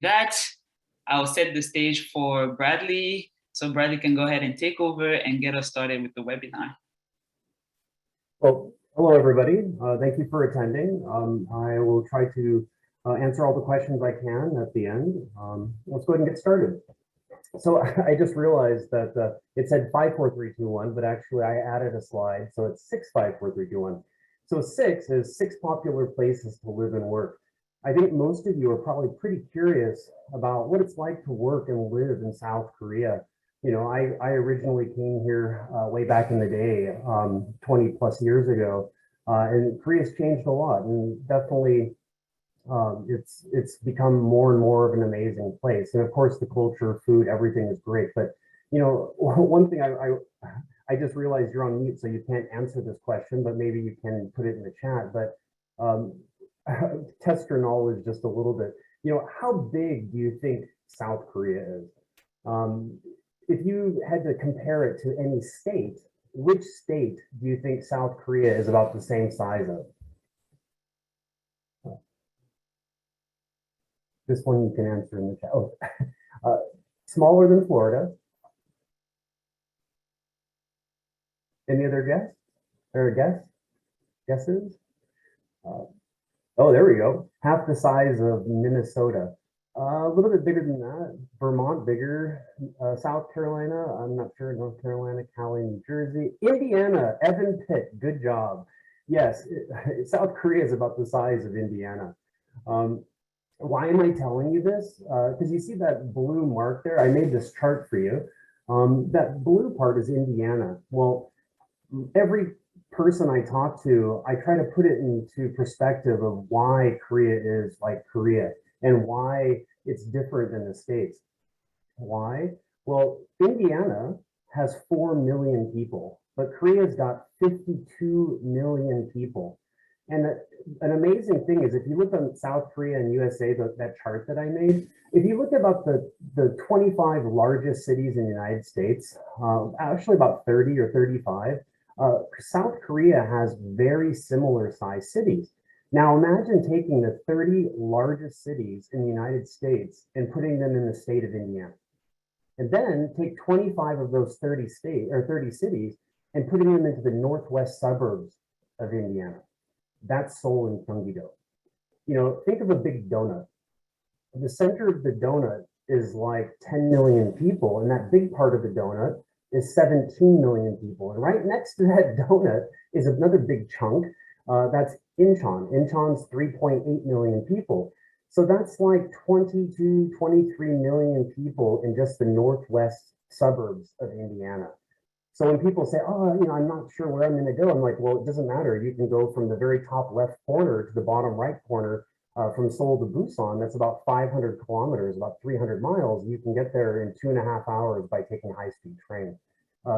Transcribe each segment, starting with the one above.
that, I'll set the stage for Bradley. So Bradley can go ahead and take over and get us started with the webinar. Well, hello, everybody. Thank you for attending. I will try to answer all the questions I can at the end. Let's go ahead and get started. So I just realized that it said 5, 4, 3, 2, 1, but actually I added a slide. So it's 6, 5, 4, 3, 2, 1. So 6 is 6 popular places to live and work. I think most of you are probably pretty curious about what it's like to work and live in South Korea. You know, I originally came here way back in the day, 20 plus years ago, and Korea's changed a lot, and definitely it's become more and more of an amazing place. And of course, the culture, food, everything is great. But you know, one thing I just realized you're on mute, so you can't answer this question, but maybe you can put it in the chat. But test your knowledge just a little bit. You know, how big do you think South Korea is? If you had to compare it to any state, which state do you think South Korea is about the same size of? This one you can answer in the chat. Oh, smaller than Florida. Any other guess? Or guesses? Oh, there we go. Half the size of Minnesota. A little bit bigger than that. Vermont, bigger. South Carolina, I'm not sure. North Carolina, Cali, New Jersey. Indiana, Evan Pitt, good job. Yes, South Korea is about the size of Indiana. Why am I telling you this? Because you see that blue mark there? I made this chart for you. That blue part is Indiana. Well, every person I talk to, I try to put it into perspective of why Korea is like Korea and why it's different than the States. Why? Well, Indiana has 4 million people, but Korea's got 52 million people. And an amazing thing is if you look on South Korea and USA, that chart that I made, if you look about the 25 largest cities in the United States, actually about 30 or 35, South Korea has very similar sized cities. Now imagine taking the 30 largest cities in the United States and putting them in the state of Indiana. And then take 25 of those 30 cities and putting them into the northwest suburbs of Indiana. That's Seoul and Gyeonggi-do. You know, think of a big donut. The center of the donut is like 10 million people, and that big part of the donut is 17 million people. And right next to that donut is another big chunk. That's Incheon. Incheon's 3.8 million people. So that's like 22, 23 million people in just the northwest suburbs of Indiana. So when people say, oh, you know, I'm not sure where I'm going to go, I'm like, well, it doesn't matter. You can go from the very top left corner to the bottom right corner from Seoul to Busan. That's about 500 kilometers, about 300 miles. You can get there in 2.5 hours by taking high-speed train.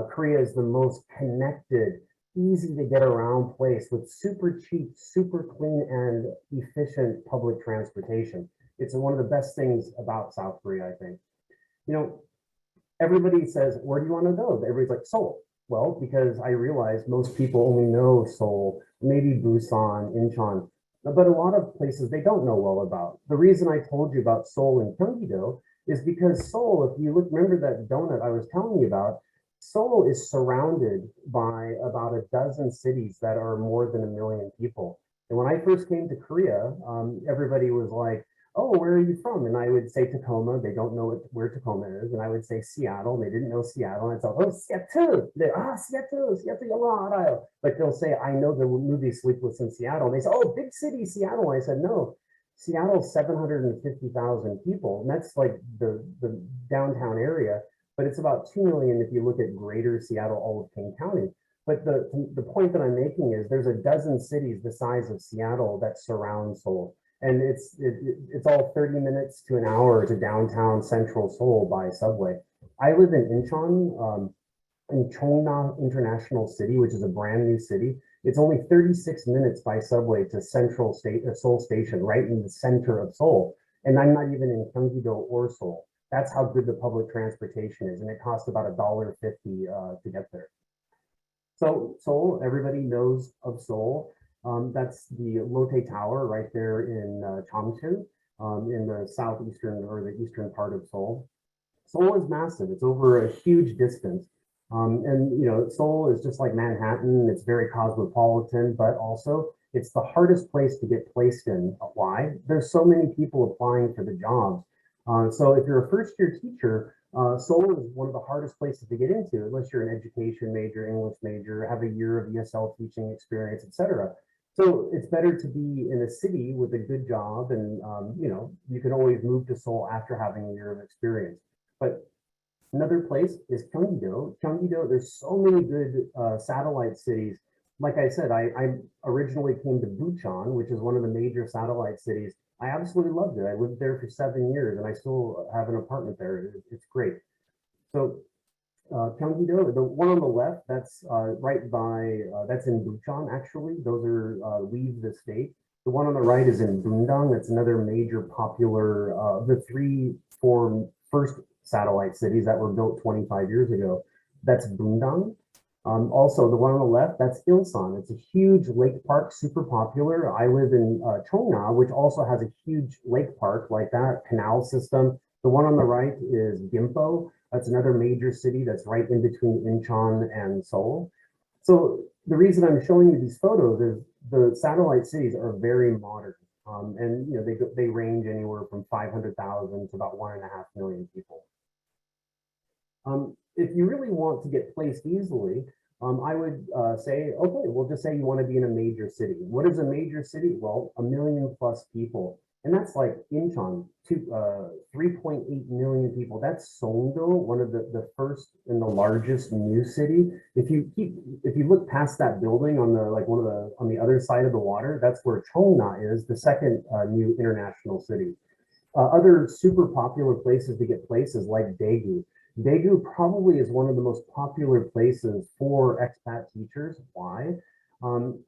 Korea is the most connected, easy to get around place with super cheap, super clean and efficient public transportation. It's one of the best things about South Korea, I think. You know, everybody says, where do you want to go? Everybody's like, Seoul. Well, because I realize most people only know Seoul, maybe Busan, Incheon, but a lot of places they don't know well about. The reason I told you about Seoul and Gyeonggi-do is because Seoul, if you look, remember that donut I was telling you about, Seoul is surrounded by about a dozen cities that are more than 1 million people. And when I first came to Korea, everybody was like, oh, where are you from? And I would say Tacoma. They don't know where Tacoma is. And I would say Seattle. They didn't know Seattle. And I'd say, oh, Seattle. Seattle. But they'll say, I know the movie Sleepless in Seattle. And they say, oh, big city, Seattle. And I said, no, Seattle's 750,000 people. And that's like the downtown area. But it's about 2 million if you look at greater Seattle, all of King County. But the point that I'm making is there's a dozen cities the size of Seattle that surround Seoul. And it's all 30 minutes to an hour to downtown central Seoul by subway. I live in Incheon, in Cheongna International City, which is a brand new city. It's only 36 minutes by subway to Central Seoul Station, right in the center of Seoul. And I'm not even in Gyeonggi-do or Seoul. That's how good the public transportation is, and it costs about $1.50 to get there. So Seoul, everybody knows of Seoul. That's the Lotte Tower right there in Changchun. in the southeastern or the eastern part of Seoul. Seoul is massive. It's over a huge distance. And Seoul is just like Manhattan. It's very cosmopolitan, but also it's the hardest place to get placed in. Why? There's so many people applying for the jobs. So if you're a first-year teacher, Seoul is one of the hardest places to get into, unless you're an education major, English major, have a year of ESL teaching experience, etc. So it's better to be in a city with a good job, and you can always move to Seoul after having a year of experience. But another place is Gyeonggi-do. Gyeonggi-do, there's so many good satellite cities. Like I said, I originally came to Bucheon, which is one of the major satellite cities. I absolutely loved it. I lived there for 7 years, and I still have an apartment there. It's great. So Gyeonggi-do, the one on the left, that's right by, that's in Bucheon, actually. Those are leave the state. The one on the right is in Bundang. That's another major popular, the 3, 4 first satellite cities that were built 25 years ago. That's Bundang. Also, the one on the left, that's Ilsan. It's a huge lake park, super popular. I live in Cheongna, which also has a huge lake park like that, canal system. The one on the right is Gimpo. That's another major city that's right in between Incheon and Seoul. So the reason I'm showing you these photos is the satellite cities are very modern. And they range anywhere from 500,000 to about 1.5 million people. If you really want to get placed easily, I would say, okay, well, just say you want to be in a major city. What is a major city? Well, 1 million plus people. And that's like Incheon, 3.8 million people. That's Songdo, one of the first and the largest new city. If you look past that building on the other side of the water, that's where Cheongna is, the second new international city. Other super popular places to get places like Daegu. Daegu probably is one of the most popular places for expat teachers. Why?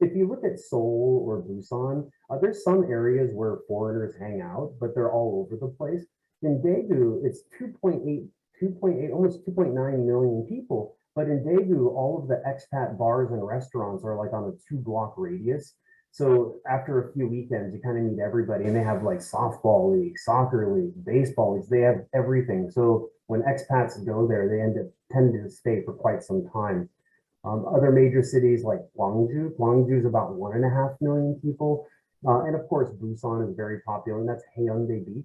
If you look at Seoul or Busan, there's some areas where foreigners hang out, but they're all over the place. In Daegu, it's 2.8, almost 2.9 million people. But in Daegu, all of the expat bars and restaurants are like on a 2-block radius. So after a few weekends, you kind of meet everybody, and they have like softball leagues, soccer leagues, baseball leagues. They have everything. So when expats go there, they tend to stay for quite some time. Other major cities like Gwangju is about 1.5 million people. And of course, Busan is very popular, and that's Haeundae Beach.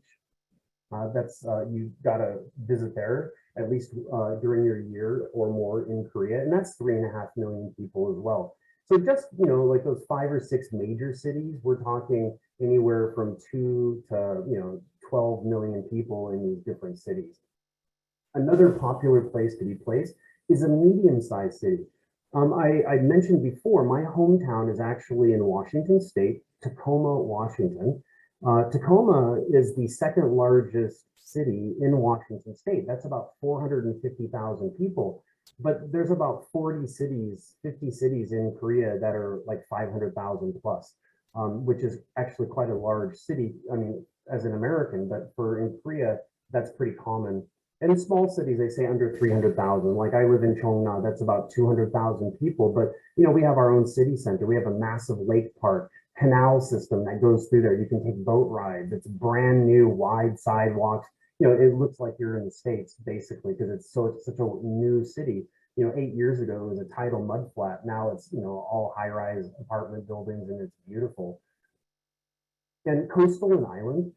You gotta visit there at least during your year or more in Korea, and that's 3.5 million people as well. So just, like those 5 or 6 major cities, we're talking anywhere from 2 to, 12 million people in these different cities. Another popular place to be placed is a medium-sized city. I mentioned before, my hometown is actually in Washington State, Tacoma, Washington. Tacoma is the second largest city in Washington State. That's about 450,000 people. But there's about 50 cities in Korea that are like 500,000 plus, which is actually quite a large city. I mean, as an American, but in Korea, that's pretty common. And in small cities, they say under 300,000. Like I live in Cheongna, that's about 200,000 people. But, we have our own city center. We have a massive lake park, canal system that goes through there. You can take boat rides. It's brand new, wide sidewalks. It looks like you're in the States, basically, because it's such a new city. 8 years ago, it was a tidal mud flat. Now it's, all high-rise apartment buildings, and it's beautiful. And coastal and island,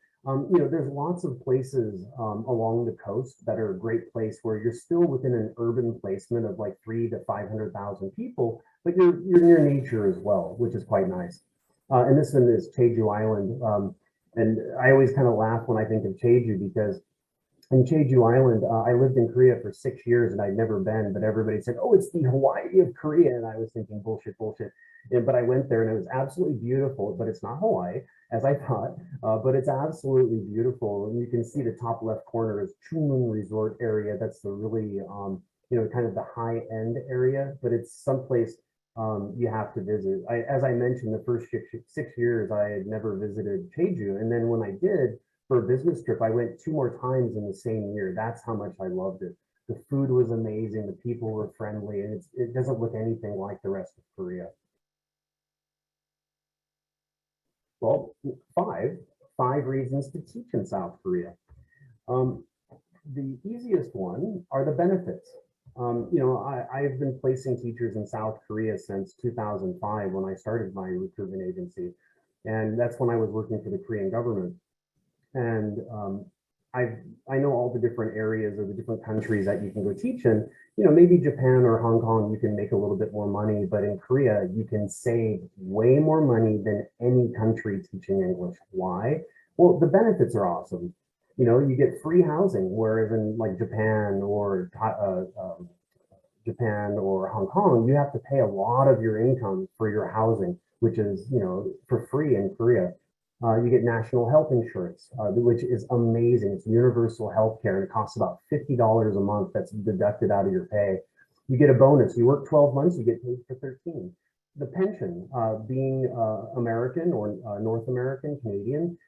there's lots of places along the coast that are a great place where you're still within an urban placement of like 300,000 to 500,000 people, but you're near nature as well, which is quite nice. And this one is Jeju Island. And I always kind of laugh when I think of Jeju because in Jeju Island, I lived in Korea for 6 years and I'd never been, but everybody said, oh, it's the Hawaii of Korea. And I was thinking, bullshit. But I went there and it was absolutely beautiful, but it's not Hawaii, as I thought, but it's absolutely beautiful. And you can see the top left corner is Chunmun Resort area. That's the really, kind of the high end area, but it's someplace you have to visit. As I mentioned, the first 6 years, I had never visited Jeju. And then when I did, for a business trip, I went 2 more times in the same year. That's how much I loved it. The food was amazing. The people were friendly, and it doesn't look anything like the rest of Korea. Well, five 5 reasons to teach in South Korea. The easiest one are the benefits. I've been placing teachers in South Korea since 2005 when I started my recruitment agency. And that's when I was working for the Korean government. And I know all the different areas or the different countries that you can go teach in. Maybe Japan or Hong Kong, you can make a little bit more money, but in Korea, you can save way more money than any country teaching English. Why? Well, the benefits are awesome. You get free housing, whereas in like Japan or Hong Kong, you have to pay a lot of your income for your housing, which is, for free in Korea. You get national health insurance, which is amazing. It's universal health care, and it costs about $50 a month that's deducted out of your pay. You get a bonus. You work 12 months, you get paid for 13. The pension, being American or North American, Canadian,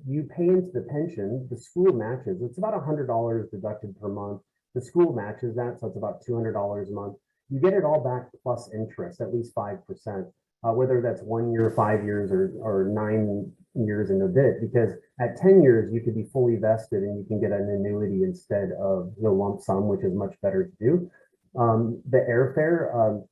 you pay into the pension, the school matches. It's about $100 deducted per month. The school matches that, so it's about $200 a month. You get it all back plus interest, at least 5%. Whether that's 1 year, 5 years, or 9 years and a bit, because at 10 years, you could be fully vested and you can get an annuity instead of the lump sum, which is much better to do. The airfare,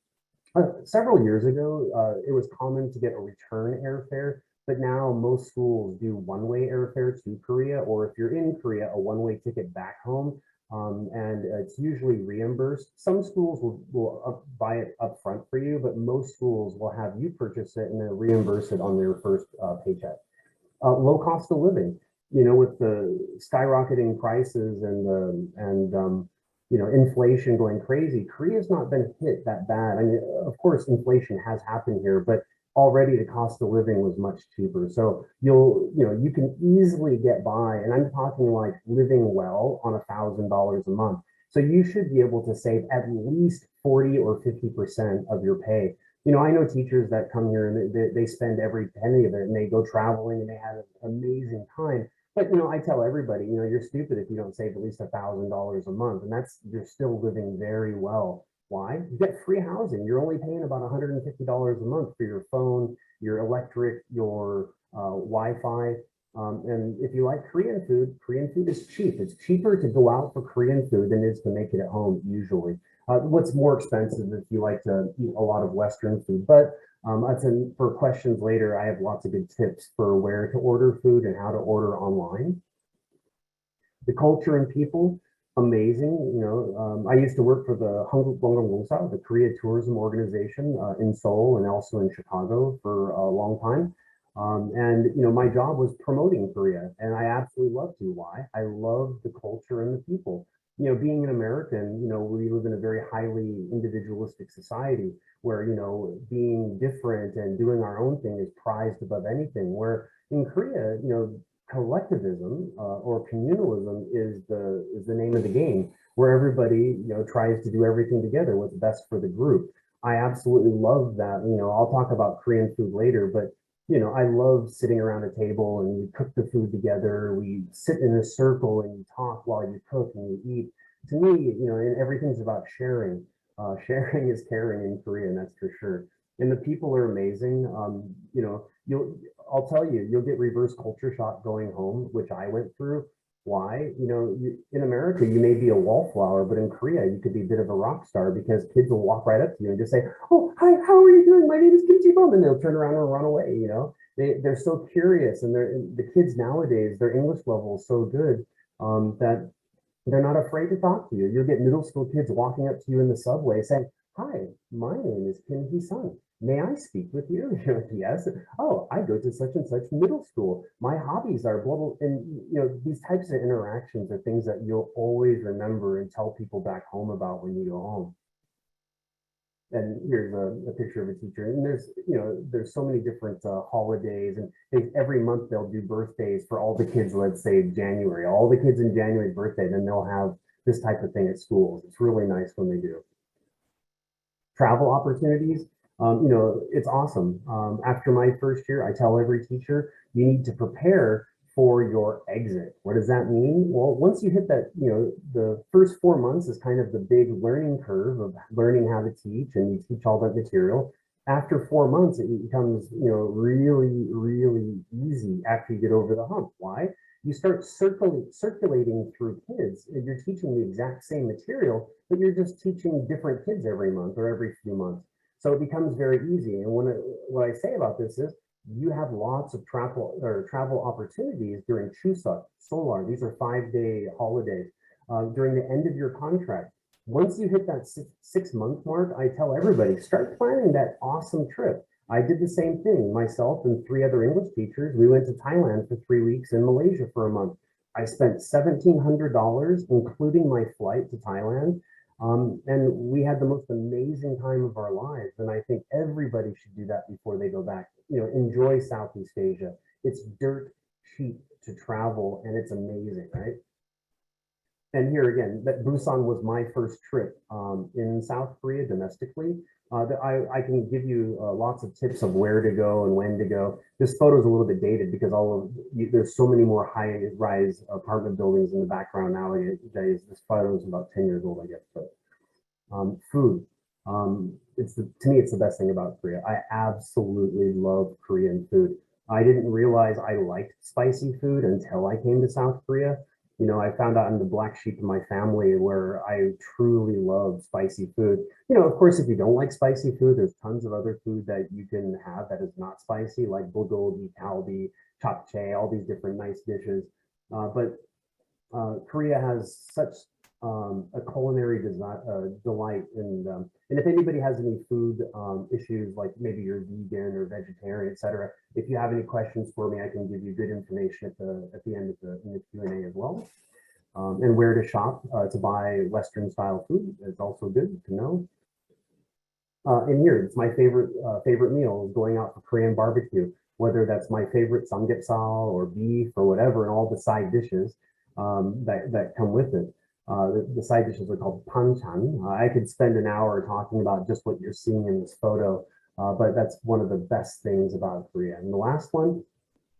several years ago, it was common to get a return airfare, but now most schools do one-way airfare to Korea, or if you're in Korea, a one-way ticket back home. And it's usually reimbursed. Some schools will buy it up front for you, but most schools will have you purchase it and then reimburse it on their first paycheck. Low cost of living, with the skyrocketing prices and inflation going crazy, Korea's not been hit that bad. I mean, of course, inflation has happened here, but already the cost of living was much cheaper. So you can easily get by, and I'm talking like living well on $1,000 a month. So you should be able to save at least 40 or 50% of your pay. I know teachers that come here and they spend every penny of it and they go traveling and they have an amazing time. But I tell everybody, you're stupid if you don't save at least $1,000 a month, and you're still living very well. Why? You get free housing. You're only paying about $150 a month for your phone, your electric, your Wi-Fi. And if you like Korean food is cheap. It's cheaper to go out for Korean food than it is to make it at home usually. What's more expensive if you like to eat a lot of Western food. But for questions later, I have lots of good tips for where to order food and how to order online. The culture and people, amazing. I used to work for the 한국관광공사, the Korea Tourism Organization in Seoul and also in Chicago for a long time. And my job was promoting Korea, and I absolutely love to. Why? I love the culture and the people. Being an American, we live in a very highly individualistic society where, being different and doing our own thing is prized above anything. Where in Korea, collectivism or communalism is the name of the game, where everybody tries to do everything together, what's best for the group. I absolutely love that. I'll talk about Korean food later, but I love sitting around a table and we cook the food together. We sit in a circle and you talk while you cook and you eat. To me, and everything's about sharing. Sharing is caring in Korean, that's for sure. And the people are amazing. I'll tell you, you'll get reverse culture shock going home, which I went through. Why? In America, you may be a wallflower, but in Korea, you could be a bit of a rock star because kids will walk right up to you and just say, "Oh, hi, how are you doing? My name is Kim Ji-bum," and they'll turn around and run away. They're so curious, and the kids nowadays, their English level is so good that they're not afraid to talk to you. You'll get middle school kids walking up to you in the subway saying, "Hi, my name is Kim Ji-sung. May I speak with you?" Yes. "Oh, I go to such and such middle school. My hobbies are blah, blah." And these types of interactions are things that you'll always remember and tell people back home about when you go home. And here's a picture of a teacher. And there's so many different holidays, and every month they'll do birthdays for all the kids. Let's say January, all the kids in January birthday, then they'll have this type of thing at schools. It's really nice when they do. Travel opportunities. It's awesome. After my first year, I tell every teacher, you need to prepare for your exit. What does that mean? Well, once you hit that, the first 4 months is kind of the big learning curve of learning how to teach, and you teach all that material. After 4 months, it becomes, really, really easy after you get over the hump. Why? You start circulating through kids, and you're teaching the exact same material, but you're just teaching different kids every month or every few months. So it becomes very easy. And what I say about this is you have lots of travel opportunities during Chuseok, Solar. These are 5-day holidays during the end of your contract. Once you hit that 6-month mark, I tell everybody, start planning that awesome trip. I did the same thing. Myself and 3 other English teachers, we went to Thailand for 3 weeks and Malaysia for a month. I spent $1,700, including my flight to Thailand. And we had the most amazing time of our lives. And I think everybody should do that before they go back. Enjoy Southeast Asia. It's dirt cheap to travel, and it's amazing, right? And here again, that Busan was my first trip in South Korea domestically. I can give you lots of tips of where to go and when to go. This photo is a little bit dated because there's so many more high-rise apartment buildings in the background nowadays. This photo is about 10 years old, I guess. But food, to me, it's the best thing about Korea. I absolutely love Korean food. I didn't realize I liked spicy food until I came to South Korea. I found out I'm the black sheep of my family where I truly love spicy food. Of course, if you don't like spicy food, there's tons of other food that you can have that is not spicy, like bulgogi, kalbi, japchae, all these different nice dishes. But Korea has such a culinary delight, and if anybody has any food issues, like maybe you're vegan or vegetarian, etc., if you have any questions for me, I can give you good information at the end of the Q&A as well. And where to shop to buy Western style food is also good to know. And here, it's my favorite meal, going out for Korean barbecue, whether that's my favorite samgyeopsal or beef or whatever, and all the side dishes that come with it. The side dishes are called panchan. I could spend an hour talking about just what you're seeing in this photo, but that's one of the best things about Korea. And the last one,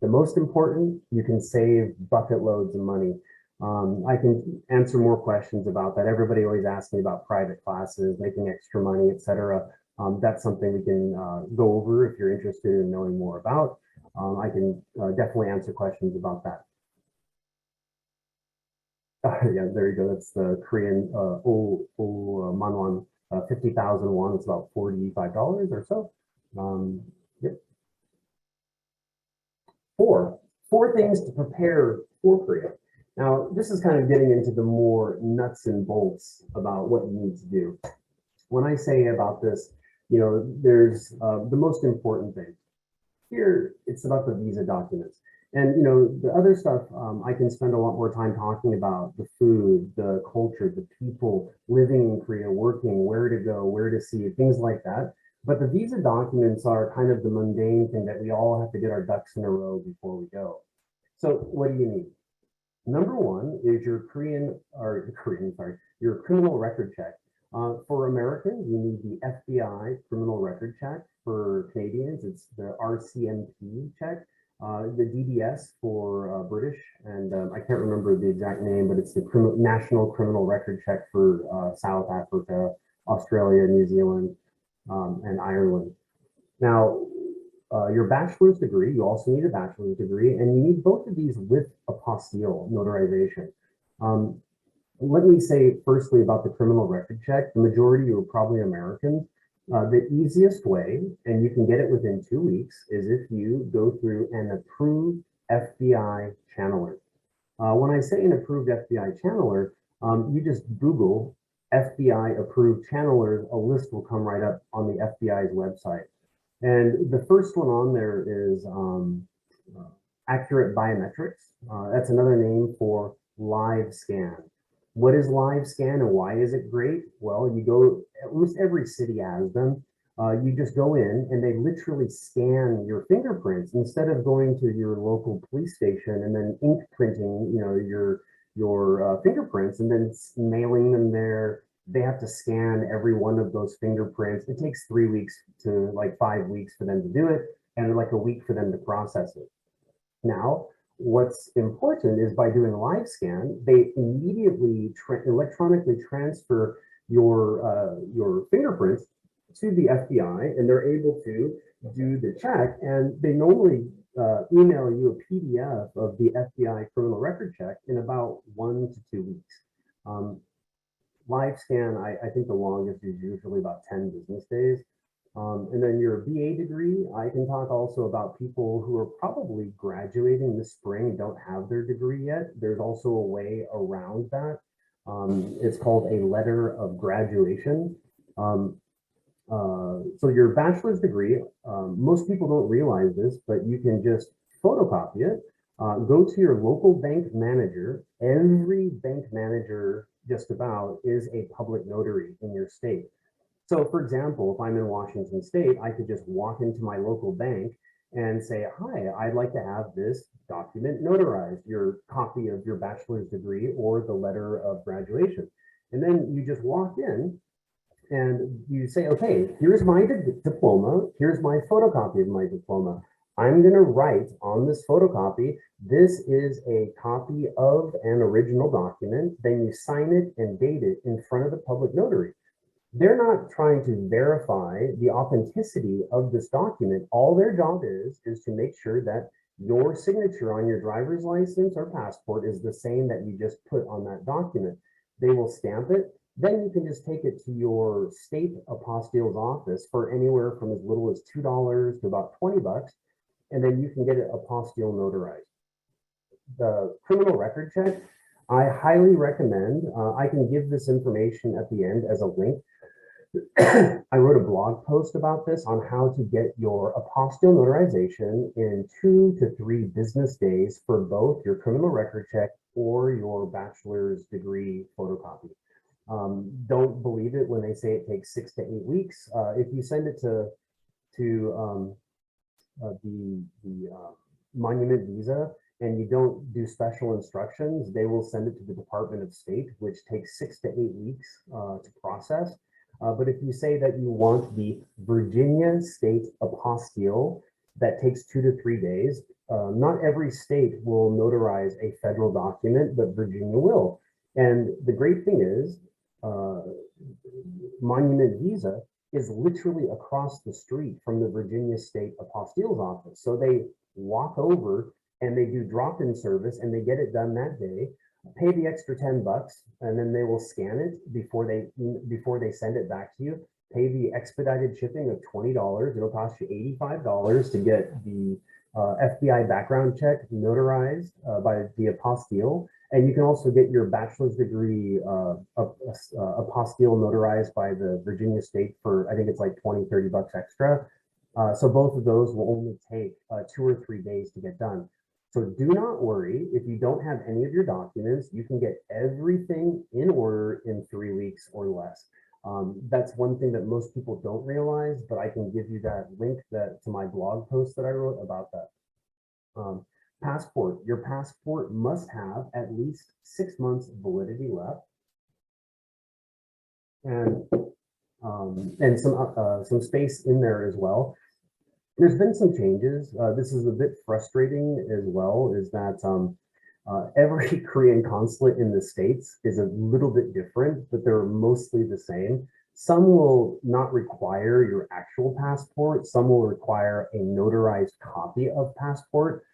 the most important, you can save bucket loads of money. I can answer more questions about that. Everybody always asks me about private classes, making extra money, etc. That's something we can go over if you're interested in knowing more about. I can definitely answer questions about that. Yeah, there you go. That's the Korean manwon, 50,000 won. It's about $45 or so. Yep. Four things to prepare for Korea. Now, this is kind of getting into the more nuts and bolts about what you need to do. When I say about this, there's the most important thing. Here, it's about the visa documents. And the other stuff, I can spend a lot more time talking about the food, the culture, the people living in Korea, working, where to go, where to see, things like that. But the visa documents are kind of the mundane thing that we all have to get our ducks in a row before we go. So what do you need? Number one is your your criminal record check. For Americans, you need the FBI criminal record check. For Canadians, it's the RCMP check. The DBS for British, and I can't remember the exact name, but it's the National Criminal Record Check for South Africa, Australia, New Zealand, and Ireland. Now, your bachelor's degree, you also need a bachelor's degree, and you need both of these with apostille notarization. Let me say firstly about the criminal record check. The majority are probably Americans. The easiest way, and you can get it within 2 weeks, is if you go through an approved FBI channeler. When I say an approved FBI channeler, you just Google FBI approved channelers, a list will come right up on the FBI's website. And the first one on there is Accurate Biometrics. That's another name for live scan. What is live scan and why is it great? Well, you go, almost every city has them. You just go in and they literally scan your fingerprints instead of going to your local police station and then ink printing, your fingerprints and then mailing them there. They have to scan every one of those fingerprints. It takes 3 weeks to like 5 weeks for them to do it and like a week for them to process it. Now, what's important is by doing a live scan, they immediately electronically transfer your fingerprints to the FBI, and they're able to do the check, and they normally email you a PDF of the FBI criminal record check in about 1 to 2 weeks. Live scan, I think the longest is usually about 10 business days. And then your BA degree, I can talk also about people who are probably graduating this spring, don't have their degree yet. There's also a way around that. It's called a letter of graduation. So your bachelor's degree, most people don't realize this, but you can just photocopy it, go to your local bank manager. Every bank manager just about is a public notary in your state. So for example, if I'm in Washington State, I could just walk into my local bank and say, hi, I'd like to have this document notarized, your copy of your bachelor's degree or the letter of graduation. And then you just walk in and you say, okay, here's my diploma, here's my photocopy of my diploma. I'm going to write on this photocopy, this is a copy of an original document. Then you sign it and date it in front of the public notary. They're not trying to verify the authenticity of this document. All their job is to make sure that your signature on your driver's license or passport is the same that you just put on that document. They will stamp it. Then you can just take it to your state apostille's office for anywhere from as little as $2 to about 20 bucks. And then you can get it apostille notarized. The criminal record check, I highly recommend. I can give this information at the end as a link. I wrote a blog post about this on how to get your apostille notarization in 2 to 3 business days for both your criminal record check or your bachelor's degree photocopy. Don't believe it when they say it takes 6 to 8 weeks. If you send it to the monument visa and you don't do special instructions, they will send it to the Department of State, which takes 6 to 8 weeks to process. But if you say that you want the Virginia state apostille, that takes 2 to 3 days. Not every state will notarize a federal document, but Virginia will. And the great thing is, Monument Visa is literally across the street from the Virginia State Apostille's office. So they walk over and they do drop-in service and they get it done that day, pay the extra 10 bucks, and then they will scan it before they send it back to you, pay the expedited shipping of $20. It'll cost you $85 to get the FBI background check notarized by the apostille. And you can also get your bachelor's degree apostille notarized by the Virginia State for, I think it's like 20, 30 bucks extra. So both of those will only take 2 or 3 days to get done. So do not worry if you don't have any of your documents, you can get everything in order in 3 weeks or less. That's one thing that most people don't realize, but I can give you that link to my blog post that I wrote about that. Passport. Your passport must have at least 6 months validity left, and some space in there as well. There's been some changes. This is a bit frustrating as well, is that every Korean consulate in the States is a little bit different, but they're mostly the same. Some will not require your actual passport. Some will require a notarized copy of passport.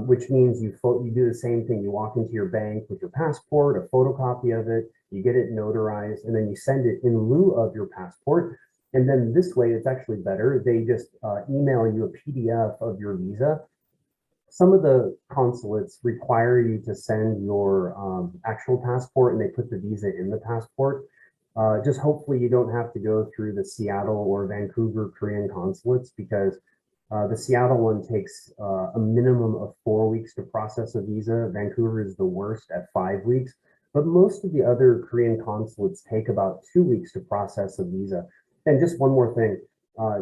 Which means you do the same thing. You walk into your bank with your passport, a photocopy of it, you get it notarized, and then you send it in lieu of your passport. And then this way, it's actually better. They just email you a PDF of your visa. Some of the consulates require you to send your actual passport, and they put the visa in the passport. Just hopefully you don't have to go through the Seattle or Vancouver Korean consulates, because the Seattle one takes a minimum of 4 weeks to process a visa. Vancouver is the worst at 5 weeks, but most of the other Korean consulates take about 2 weeks to process a visa. And just one more thing,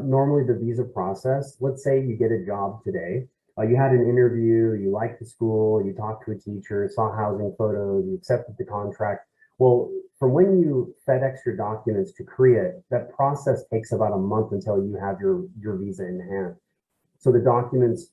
normally the visa process, let's say you get a job today, you had an interview, you liked the school, you talked to a teacher, saw housing photos, you accepted the contract. Well, from when you FedEx your documents to Korea, that process takes about a month until you have your visa in hand. So the documents,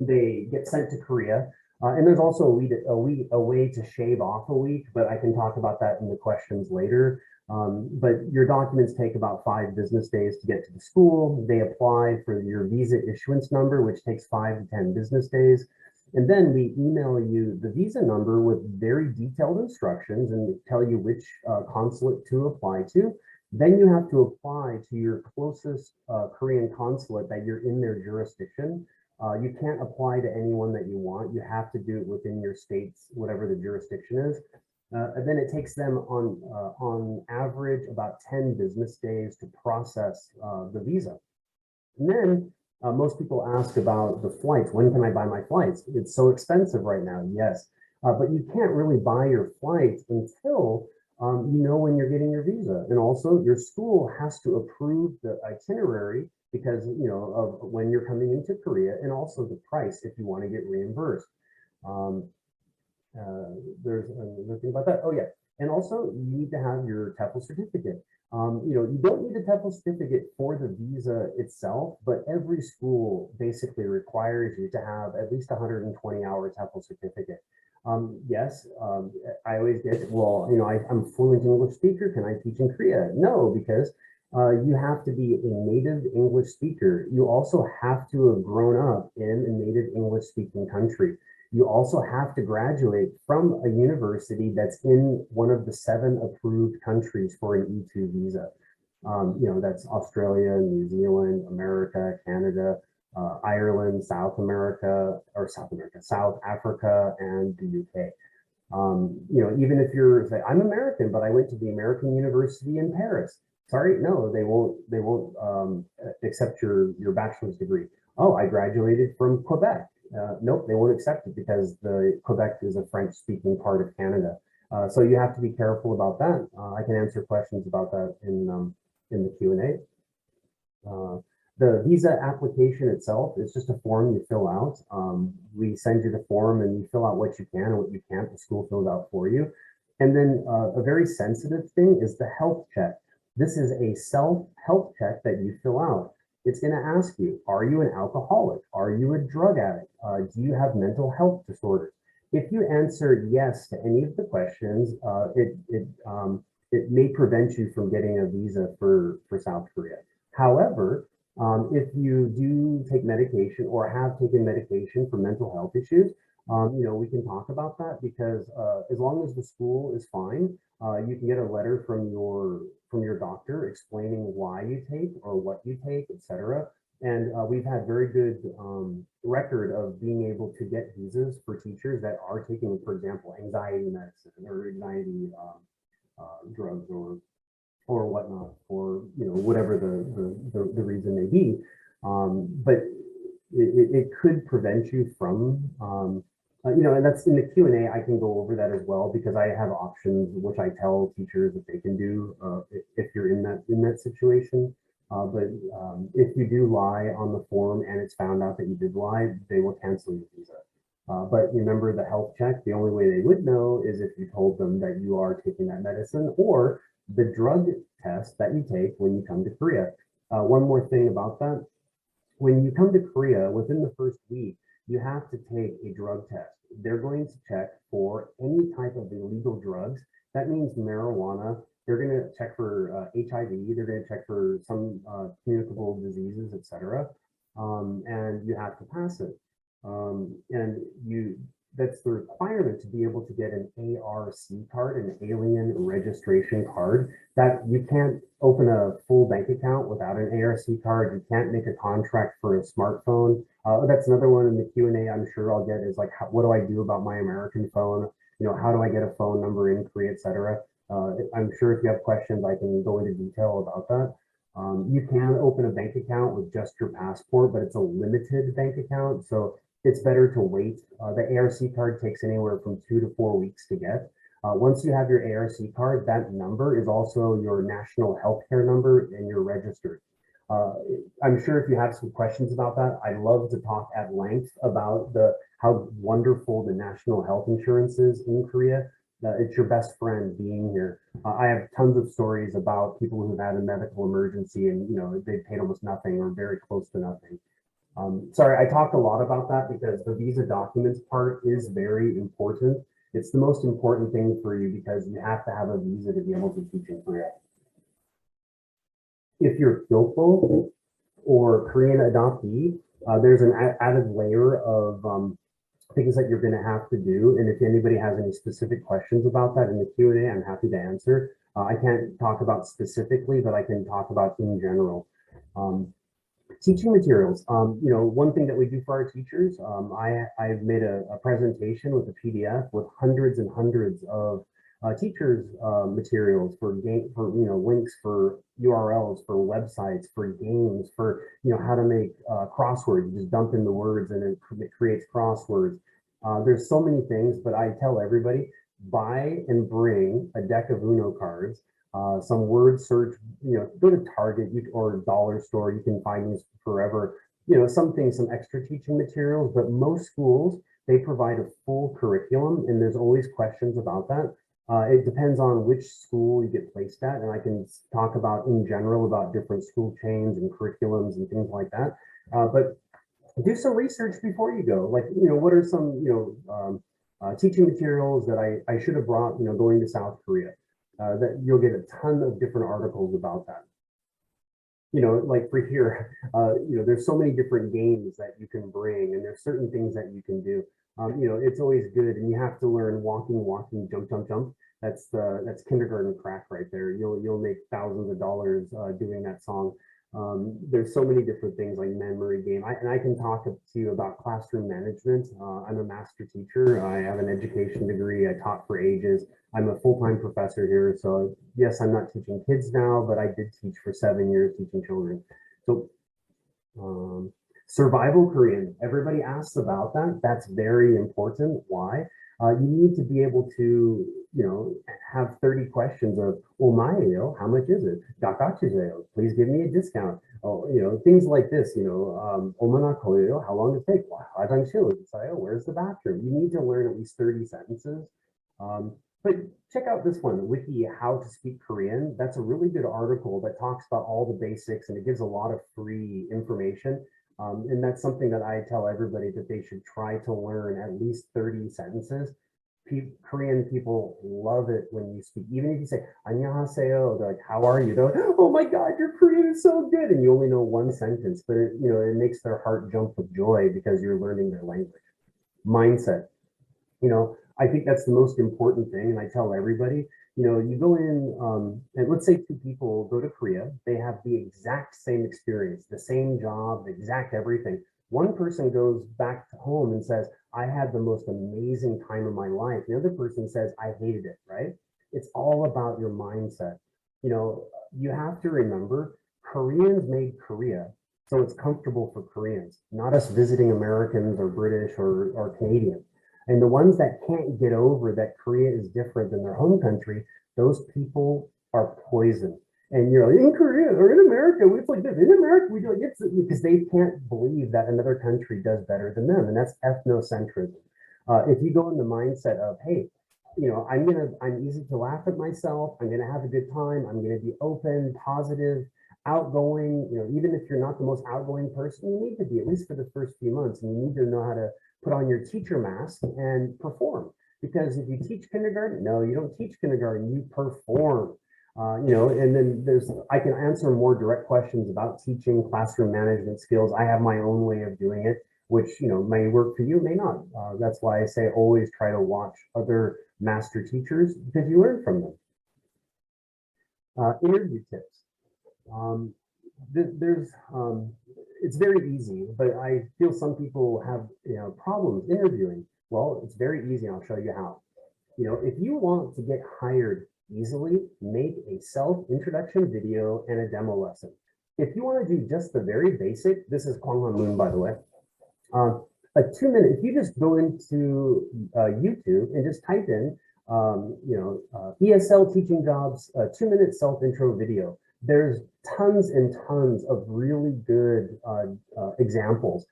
they get sent to Korea. And there's also a way to shave off a week, but I can talk about that in the questions later. But your documents take about 5 business days to get to the school. They apply for your visa issuance number, which takes 5 to 10 business days. And then we email you the visa number with very detailed instructions and tell you which consulate to apply to. Then you have to apply to your closest Korean consulate that you're in their jurisdiction. You can't apply to anyone that you want. You have to do it within your state's, whatever the jurisdiction is. And then it takes them on average about 10 business days to process the visa. And then most people ask about the flights. When can I buy my flights? It's so expensive right now. Yes, but you can't really buy your flights until you know when you're getting your visa. And also your school has to approve the itinerary because, you know, of when you're coming into Korea, and also the price if you want to get reimbursed. There's another thing about that. Oh yeah, and also you need to have your TEFL certificate. You know, you don't need a TEFL certificate for the visa itself, but every school basically requires you to have at least 120-hour TEFL certificate. Yes, I always get, well, you know, I'm fluent English speaker. Can I teach in Korea? No, because you have to be a native English speaker. You also have to have grown up in a native English speaking country. You also have to graduate from a university that's in one of the 7 approved countries for an E2 visa. You know, that's Australia, New Zealand, America, Canada, Ireland, South Africa, and the UK. You know, even if you're, say, I'm American, but I went to the American University in Paris. Sorry, no, they won't accept your bachelor's degree. Oh, I graduated from Quebec. Nope, they won't accept it because the Quebec is a French-speaking part of Canada. So you have to be careful about that. I can answer questions about that in the Q&A. The visa application itself is just a form you fill out. We send you the form and you fill out what you can and what you can't. The school fills out for you. And then a very sensitive thing is the health check. This is a self-health check that you fill out. It's going to ask you, are you an alcoholic? Are you a drug addict? Do you have mental health disorders? If you answer yes to any of the questions, it may prevent you from getting a visa for South Korea. However, if you do take medication or have taken medication for mental health issues, you know, we can talk about that because as long as the school is fine, you can get a letter from your doctor explaining why you take or what you take, etc. And we've had very good record of being able to get visas for teachers that are taking, for example, anxiety medicine or anxiety drugs or whatnot, or you know, whatever the reason may be. But it could prevent you from you know, and that's in the Q&A. I can go over that as well because I have options which I tell teachers that they can do if you're in that situation. But if you do lie on the form and it's found out that you did lie, they will cancel your visa. But remember the health check, the only way they would know is if you told them that you are taking that medicine or the drug test that you take when you come to Korea. One more thing about that, when you come to Korea, within the first week, you have to take a drug test. They're going to check for any type of illegal drugs. That means marijuana. They're going to check for HIV. They're going to check for some communicable diseases, etc. And you have to pass it. And that's the requirement to be able to get an ARC card, an alien registration card. That you can't open a full bank account without an ARC card. You can't make a contract for a smartphone. That's another one in the Q&A I'm sure I'll get is like, what do I do about my American phone? You know, how do I get a phone number in Korea, etc. I'm sure if you have questions, I can go into detail about that. You can open a bank account with just your passport, but it's a limited bank account. So it's better to wait. The ARC card takes anywhere from 2 to 4 weeks to get. Once you have your ARC card, that number is also your national healthcare number and you're registered. I'm sure if you have some questions about that, I'd love to talk at length about how wonderful the national health insurance is in Korea. It's your best friend being here. I have tons of stories about people who've had a medical emergency and, you know, they've paid almost nothing or very close to nothing. Sorry, I talked a lot about that because the visa documents part is very important. It's the most important thing for you because you have to have a visa to be able to teach in Korea. If you're Kyoko or Korean adoptee, there's an added layer of things that you're going to have to do. And if anybody has any specific questions about that in the Q&A, I'm happy to answer. I can't talk about specifically, but I can talk about in general. Teaching materials. One thing that we do for our teachers, I've made a presentation with a PDF with hundreds and hundreds of teachers materials for links, for URLs, for websites, for games, for how to make crosswords. You just dump in the words and it creates crosswords. There's so many things, but I tell everybody, buy and bring a deck of Uno cards, some word search, go to Target or dollar store, you can find these forever, some extra teaching materials, but most schools, they provide a full curriculum and there's always questions about that. It depends on which school you get placed at, and I can talk about in general about different school chains and curriculums and things like that. But do some research before you go. Like, what are some, teaching materials that I should have brought, going to South Korea? That you'll get a ton of different articles about that. Like for here, there's so many different games that you can bring, and there's certain things that you can do. It's always good, and you have to learn walking, jump, jump, jump. That's kindergarten crack right there. You'll make thousands of dollars doing that song. There's so many different things like memory game. And I can talk to you about classroom management. I'm a master teacher. I have an education degree. I taught for ages. I'm a full-time professor here. So yes, I'm not teaching kids now, but I did teach for 7 years teaching children. So survival Korean, everybody asks about that. That's very important. Why? You need to be able to, have 30 questions of, how much is it? Dakachuzeo, please give me a discount. Oh, things like this, omana koyo, how long does it take? Where's the bathroom? You need to learn at least 30 sentences. But check out this one, Wiki, How to Speak Korean. That's a really good article that talks about all the basics, and it gives a lot of free information. And that's something that I tell everybody that they should try to learn at least 30 sentences. Korean people love it when you speak. Even if you say, 안녕하세요, they're like, how are you? They're like, oh my God, your Korean is so good. And you only know one sentence, but it makes their heart jump with joy because you're learning their language. Mindset. I think that's the most important thing. And I tell everybody, you go in, and let's say two people go to Korea, they have the exact same experience, the same job, the exact everything. One person goes back to home and says, I had the most amazing time of my life. The other person says, I hated it, right? It's all about your mindset. You have to remember, Koreans made Korea, so it's comfortable for Koreans, not us visiting Americans or British or Canadian. And the ones that can't get over that Korea is different than their home country, those people are poison. And you're like, in Korea or in America, it's like this. In America, we do it because they can't believe that another country does better than them. And that's ethnocentrism. If you go in the mindset of, hey, I'm easy to laugh at myself. I'm going to have a good time. I'm going to be open, positive, outgoing. Even if you're not the most outgoing person, you need to be, at least for the first few months. And you need to know how to put on your teacher mask and perform. Because if you teach kindergarten, no, you don't teach kindergarten, you perform. And then I can answer more direct questions about teaching, classroom management skills. I have my own way of doing it, which, may work for you, may not. That's why I say always try to watch other master teachers because you learn from them. Interview tips. It's very easy, but I feel some people have problems interviewing. Well, it's very easy. I'll show you how. If you want to get hired easily, make a self-introduction video and a demo lesson. If you want to do just the very basic, this is Kwanghan Moon, by the way. A 2-minute, if you just go into YouTube and just type in, ESL teaching jobs, 2-minute self-intro video. There's tons and tons of really good examples.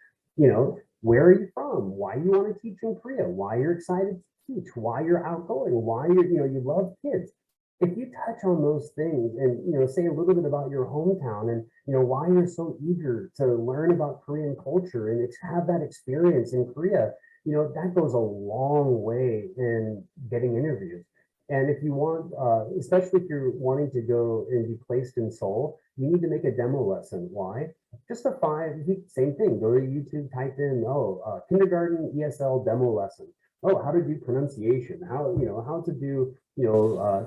Where are you from? Why you want to teach in Korea? Why you're excited to teach? Why you're outgoing? Why you love kids? If you touch on those things and say a little bit about your hometown and why you're so eager to learn about Korean culture and have that experience in Korea, you know, that goes a long way in getting interviews. And if you want, especially if you're wanting to go and be placed in Seoul, you need to make a demo lesson. Why? Just a same thing. Go to YouTube, type in, kindergarten ESL demo lesson. Oh, how to do pronunciation, how to do,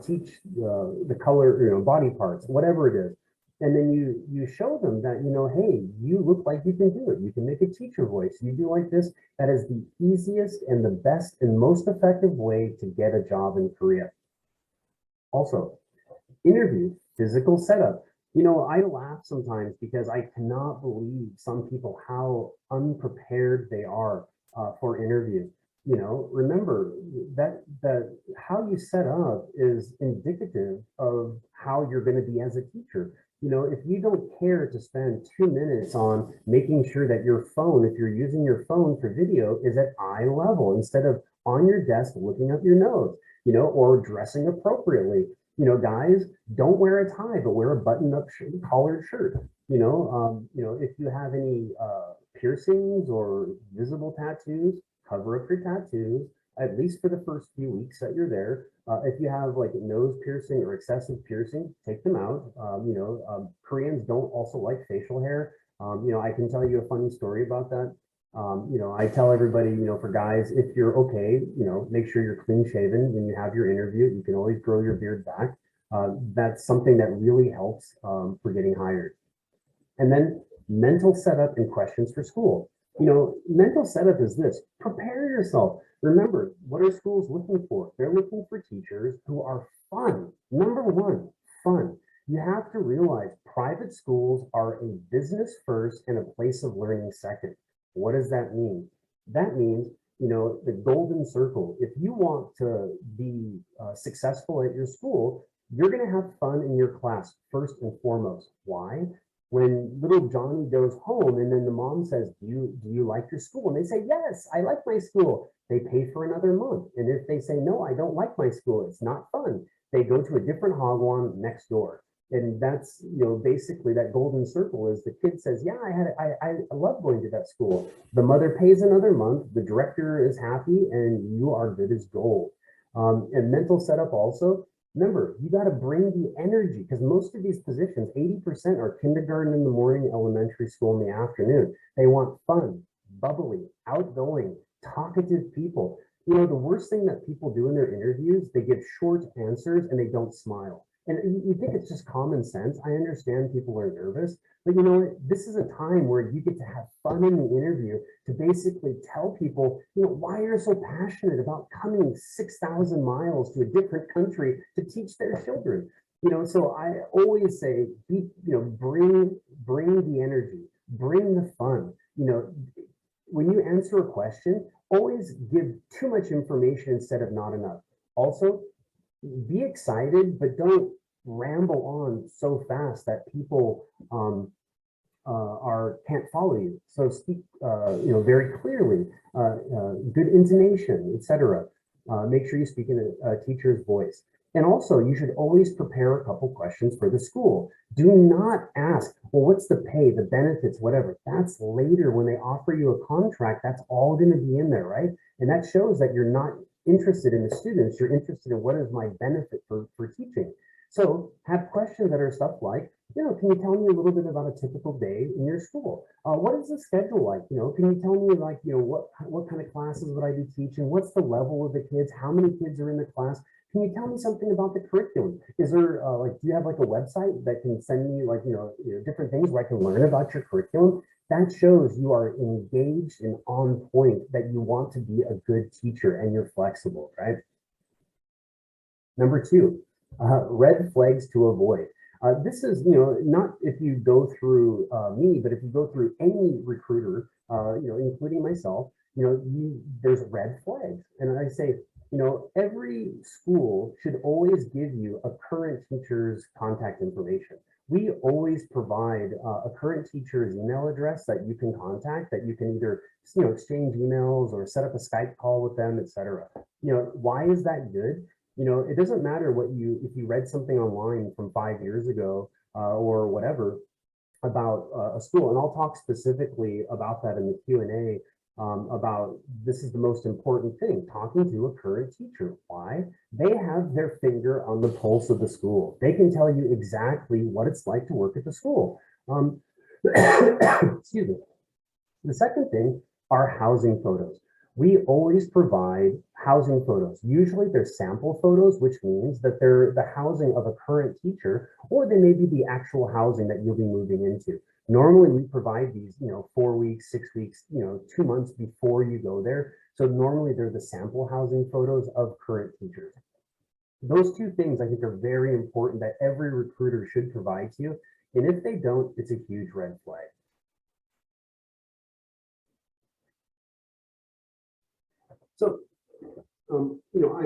teach the color, body parts, whatever it is. And then you show them that, hey, you look like you can do it. You can make a teacher voice. You do like this. That is the easiest and the best and most effective way to get a job in Korea. Also, interview, physical setup. I laugh sometimes because I cannot believe some people how unprepared they are for interviews. Remember that how you set up is indicative of how you're going to be as a teacher. If you don't care to spend 2 minutes on making sure that your phone, if you're using your phone for video, is at eye level instead of on your desk looking up your notes, or dressing appropriately. Guys, don't wear a tie, but wear a button-up collared shirt. If you have any piercings or visible tattoos, cover up your tattoos, at least for the first few weeks that you're there. If you have like nose piercing or excessive piercing, take them out. Koreans don't also like facial hair. I can tell you a funny story about that. I tell everybody, for guys, if you're okay, make sure you're clean shaven when you have your interview. You can always grow your beard back. That's something that really helps for getting hired. And then mental setup and questions for school. Mental setup is this: prepare yourself. Remember, what are schools looking for? They're looking for teachers who are fun. Number one, fun. You have to realize private schools are a business first and a place of learning second. What does that mean? That means, the golden circle. If you want to be successful at your school, you're going to have fun in your class first and foremost. Why? When little Johnny goes home and then the mom says, do you like your school? And they say, yes, I like my school. They pay for another month. And if they say, no, I don't like my school, it's not fun, they go to a different hagwon next door. And that's, basically that golden circle is the kid says, yeah, I love going to that school. The mother pays another month, the director is happy, and you are good as gold. And mental setup also, remember, you got to bring the energy because most of these positions, 80% are kindergarten in the morning, elementary school in the afternoon. They want fun, bubbly, outgoing, talkative people. The worst thing that people do in their interviews, they give short answers and they don't smile. And you think it's just common sense. I understand people are nervous, but this is a time where you get to have fun in the interview to basically tell people, why you're so passionate about coming 6,000 miles to a different country to teach their children. So I always say, bring the energy, bring the fun. When you answer a question, always give too much information instead of not enough. Also, be excited, but don't ramble on so fast that people can't follow you. So speak, very clearly, good intonation, etc. Make sure you speak in a teacher's voice. And also, you should always prepare a couple questions for the school. Do not ask, well, what's the pay, the benefits, whatever. That's later when they offer you a contract. That's all going to be in there, right? And that shows that you're not interested in the students, you're interested in what is my benefit for teaching. So have questions that are stuff like, can you tell me a little bit about a typical day in your school? What is the schedule like? Can you tell me like, what kind of classes would I be teaching? What's the level of the kids? How many kids are in the class? Can you tell me something about the curriculum? Is there do you have like a website that can send me like, different things where I can learn about your curriculum? That shows you are engaged and on point, that you want to be a good teacher and you're flexible, right? Number two, red flags to avoid. This is, not if you go through me, but if you go through any recruiter, including myself, there's red flags. And I say, every school should always give you a current teacher's contact information. We always provide a current teacher's email address that you can contact, that you can either, exchange emails or set up a Skype call with them, etc. Why is that good? It doesn't matter if you read something online from 5 years ago or whatever about a school, and I'll talk specifically about that in the Q&A. about this is the most important thing, talking to a current teacher. Why? They have their finger on the pulse of the school. They can tell you exactly what it's like to work at the school. Excuse me. The second thing are housing photos. We always provide housing photos. Usually they're sample photos, which means that they're the housing of a current teacher, or they may be the actual housing that you'll be moving into. Normally we provide these, 4 weeks, 6 weeks, 2 months before you go there. So normally they're the sample housing photos of current teachers. Those two things I think are very important that every recruiter should provide to you. And if they don't, it's a huge red flag. So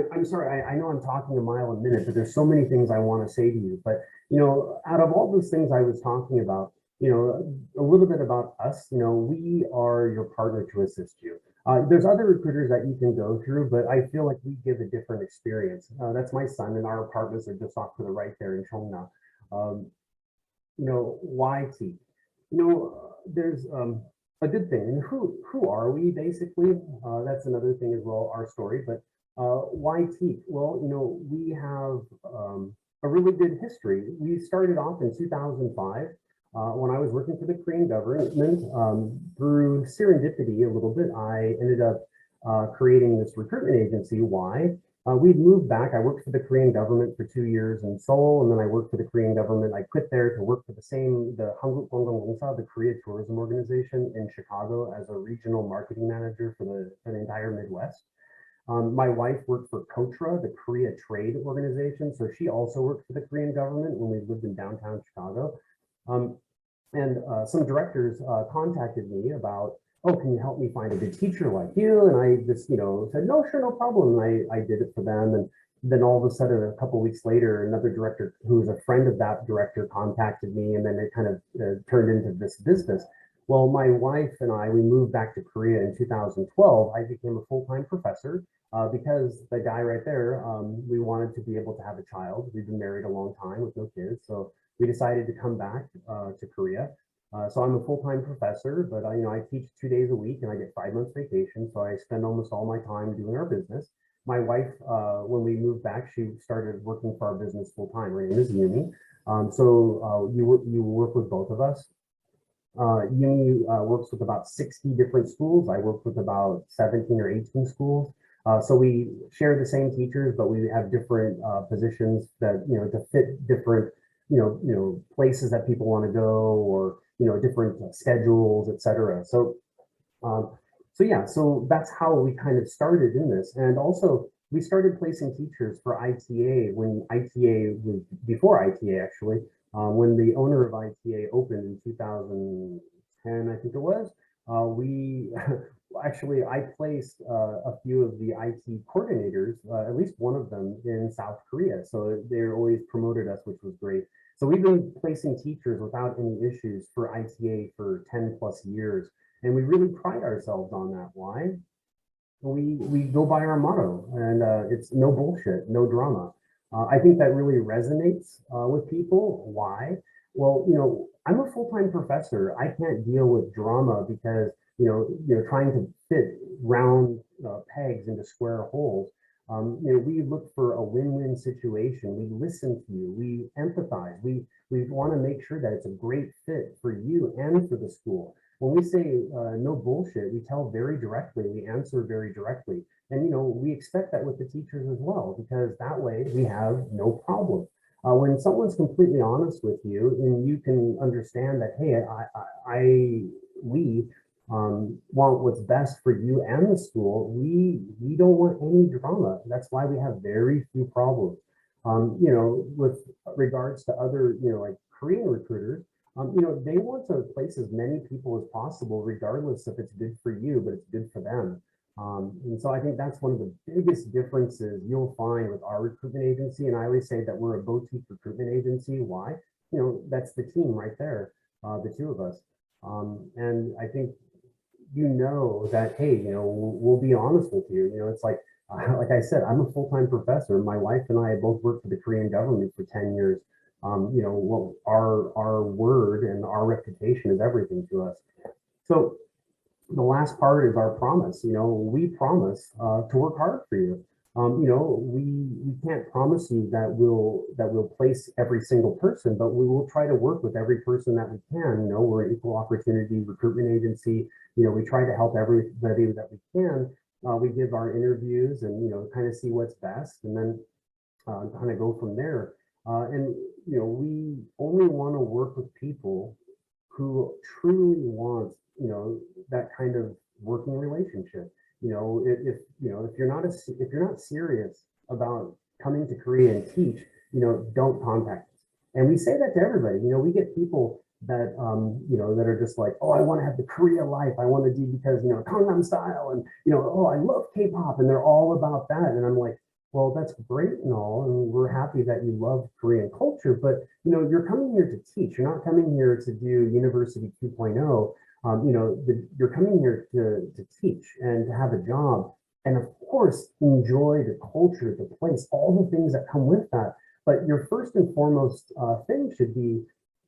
I'm sorry, I know I'm talking a mile a minute, but there's so many things I want to say to you. But, out of all those things I was talking about, a little bit about us, we are your partner to assist you. There's other recruiters that you can go through, but I feel like we give a different experience. That's my son, and our apartments are just off to the right there in Chongna. Why TEIK? There's a good thing. And who are we basically? That's another thing as well, our story. But why TEIK? Well, we have a really good history. We started off in 2005 when I was working for the Korean government. Through serendipity a little bit, I ended up creating this recruitment agency. Why? We'd moved back. I worked for the Korean government for 2 years in Seoul, and then I worked for the Korean government. I quit there to work for the Hangguk Gongsa, the Korea Tourism Organization in Chicago, as a regional marketing manager for the entire Midwest. My wife worked for KOTRA, the Korea Trade Organization, so she also worked for the Korean government when we lived in downtown Chicago. And some directors contacted me about, oh, can you help me find a good teacher like you? And I just, said, no, sure, no problem. And I did it for them. And then all of a sudden, a couple of weeks later, another director who was a friend of that director contacted me, and then it kind of turned into this business. Well, my wife and I, we moved back to Korea in 2012. I became a full-time professor because the guy right there, we wanted to be able to have a child. We've been married a long time with no kids. So we decided to come back to Korea. So I'm a full-time professor, but I teach 2 days a week and I get 5 months vacation. So I spend almost all my time doing our business. My wife, when we moved back, she started working for our business full-time. Her name is Yumi. You work with both of us. Yumi works with about 60 different schools. I work with about 17 or 18 schools. So we share the same teachers, but we have different positions that, to fit different, places that people want to go, or, different schedules, etc. So that's how we kind of started in this. And also we started placing teachers for ITA when ITA was before ITA actually, when the owner of ITA opened in 2010, I think it was, we actually, I placed a few of the IT coordinators, at least one of them in South Korea. So they always promoted us, which was great. So we've been placing teachers without any issues for ITA for 10 plus years. And we really pride ourselves on that. Why? We go by our motto, and it's no bullshit, no drama. I think that really resonates with people. Why? Well, I'm a full-time professor. I can't deal with drama because trying to fit round pegs into square holes. We look for a win-win situation. We listen to you. We empathize. We want to make sure that it's a great fit for you and for the school. When we say no bullshit, we tell very directly. We answer very directly, and we expect that with the teachers as well, because that way we have no problem. When someone's completely honest with you, and you can understand that, hey, we want what's best for you and the school. We don't want any drama. That's why we have very few problems. With regards to other, like Korean recruiters, they want to place as many people as possible, regardless if it's good for you, but it's good for them. And so I think that's one of the biggest differences you'll find with our recruitment agency. And I always say that we're a boutique recruitment agency. Why? That's the team right there, the two of us. And I think that, hey, we'll be honest with you. It's like I said, I'm a full-time professor. My wife and I both worked for the Korean government for 10 years. Our word and our reputation is everything to us. So the last part is our promise. We promise to work hard for you. We can't promise you that we'll place every single person, but we will try to work with every person that we can. We're an equal opportunity recruitment agency. We try to help everybody that we can. We give our interviews and kind of see what's best, and then kind of go from there. And we only want to work with people who truly want that kind of working relationship. If you're not serious about coming to Korea and teach, don't contact us. And we say that to everybody. We get people that that are just like, oh, I want to have the Korea life. I want to do because Gangnam Style, and oh, I love K-pop, and they're all about that. And I'm like, well, that's great and all, and we're happy that you love Korean culture, but you're coming here to teach. You're not coming here to do University 2.0. You're coming here to teach and to have a job, and of course enjoy the culture, the place, all the things that come with that. But your first and foremost thing should be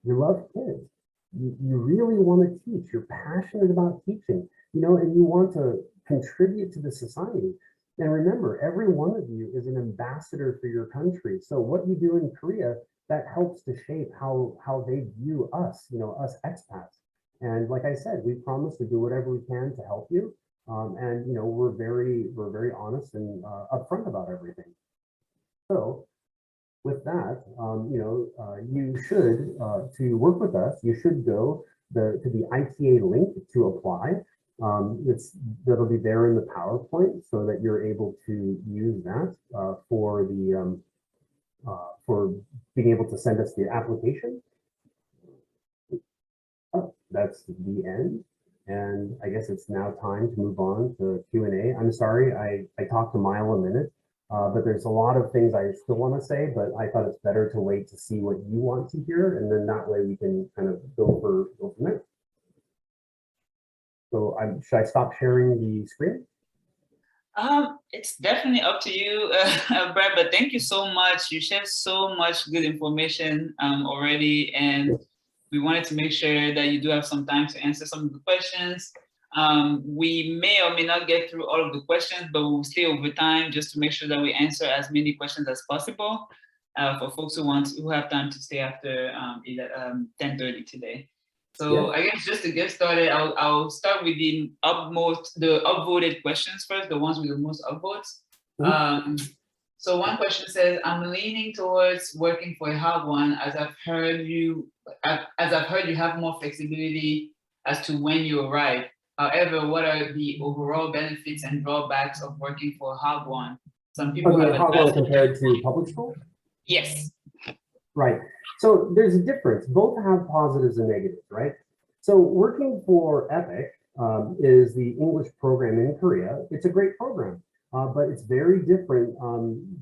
you love kids. You really want to teach. You're passionate about teaching, and you want to contribute to the society. And remember, every one of you is an ambassador for your country. So what you do in Korea, that helps to shape how they view us, us expats. And like I said, we promise to do whatever we can to help you. And we're very honest and upfront about everything. So with that, you should to work with us, you should go to the ITA link to apply. That'll be there in the PowerPoint so that you're able to use that for being able to send us the application. Oh, that's the end. And I guess it's now time to move on to Q&A. I'm sorry, I talked a mile a minute, but there's a lot of things I still want to say, but I thought it's better to wait to see what you want to hear, and then that way we can kind of go from there. So should I stop sharing the screen? It's definitely up to you, Brad, but thank you so much. You shared so much good information already, and we wanted to make sure that you do have some time to answer some of the questions. We may or may not get through all of the questions, but we'll stay over time just to make sure that we answer as many questions as possible for folks who have time to stay after 10:30 today. So I guess just to get started, I'll start with the upvoted questions first, the ones with the most upvotes. So one question says, I'm leaning towards working for a Hagwon as I've heard you have more flexibility as to when you arrive. However, what are the overall benefits and drawbacks of working for Hagwon? Some people have Hagwon compared to public school? Yes. Right. So there's a difference. Both have positives and negatives, right? So working for EPIK is the English program in Korea. It's a great program, but it's very different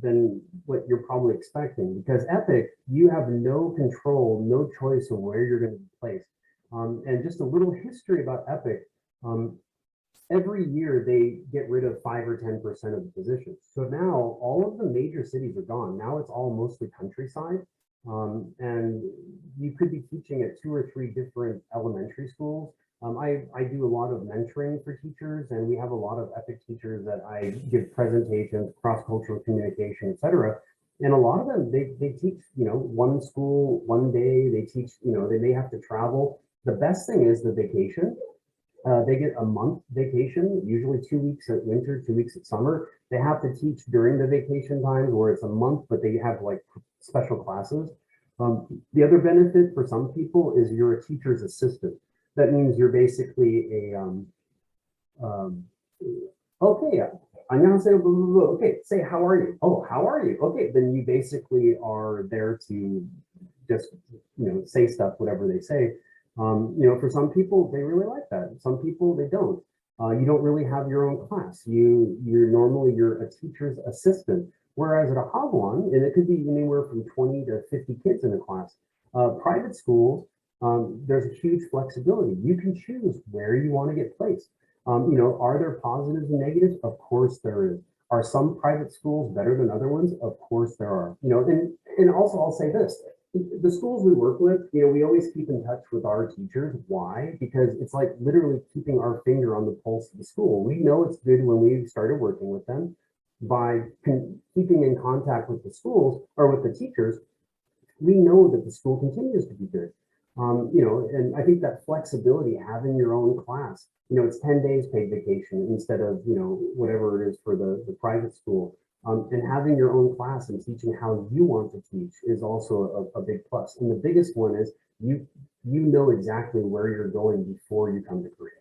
than what you're probably expecting, because EPIK, you have no control, no choice of where you're going to be placed. And just a little history about EPIK. Every year they get rid of 5 or 10% of the positions. So now all of the major cities are gone. Now it's all mostly countryside. And you could be teaching at 2 or 3 different elementary schools. I do a lot of mentoring for teachers, and we have a lot of EPIK teachers that I give presentations, cross-cultural communication, etc. And a lot of them, they teach, one school, one day, they teach, they may have to travel. The best thing is the vacation. They get a month vacation, usually 2 weeks at winter, 2 weeks at summer. They have to teach during the vacation times where it's a month, but they have like special classes. The other benefit for some people is you're a teacher's assistant. That means you're basically a, okay, I'm gonna say, okay, say, how are you? Oh, how are you? Okay, then you basically are there to just, say stuff, whatever they say. For some people, they really like that. Some people, they don't. You don't really have your own class. You're a teacher's assistant. Whereas at a Hagwon, and it could be anywhere from 20 to 50 kids in a class. Private schools, there's a huge flexibility. You can choose where you want to get placed. Are there positives and negatives? Of course there is. Are some private schools better than other ones? Of course there are. And also I'll say this. The schools we work with, you know, we always keep in touch with our teachers. Why? Because it's like literally keeping our finger on the pulse of the school. We know it's good when we started working with them. By keeping in contact with the schools or with the teachers, we know that the school continues to be good. You know, and I think that flexibility, having your own class, you know, it's 10 days paid vacation instead of, you know, whatever it is for the private school. And having your own class and teaching how you want to teach is also a big plus. And the biggest one is you know exactly where you're going before you come to Korea.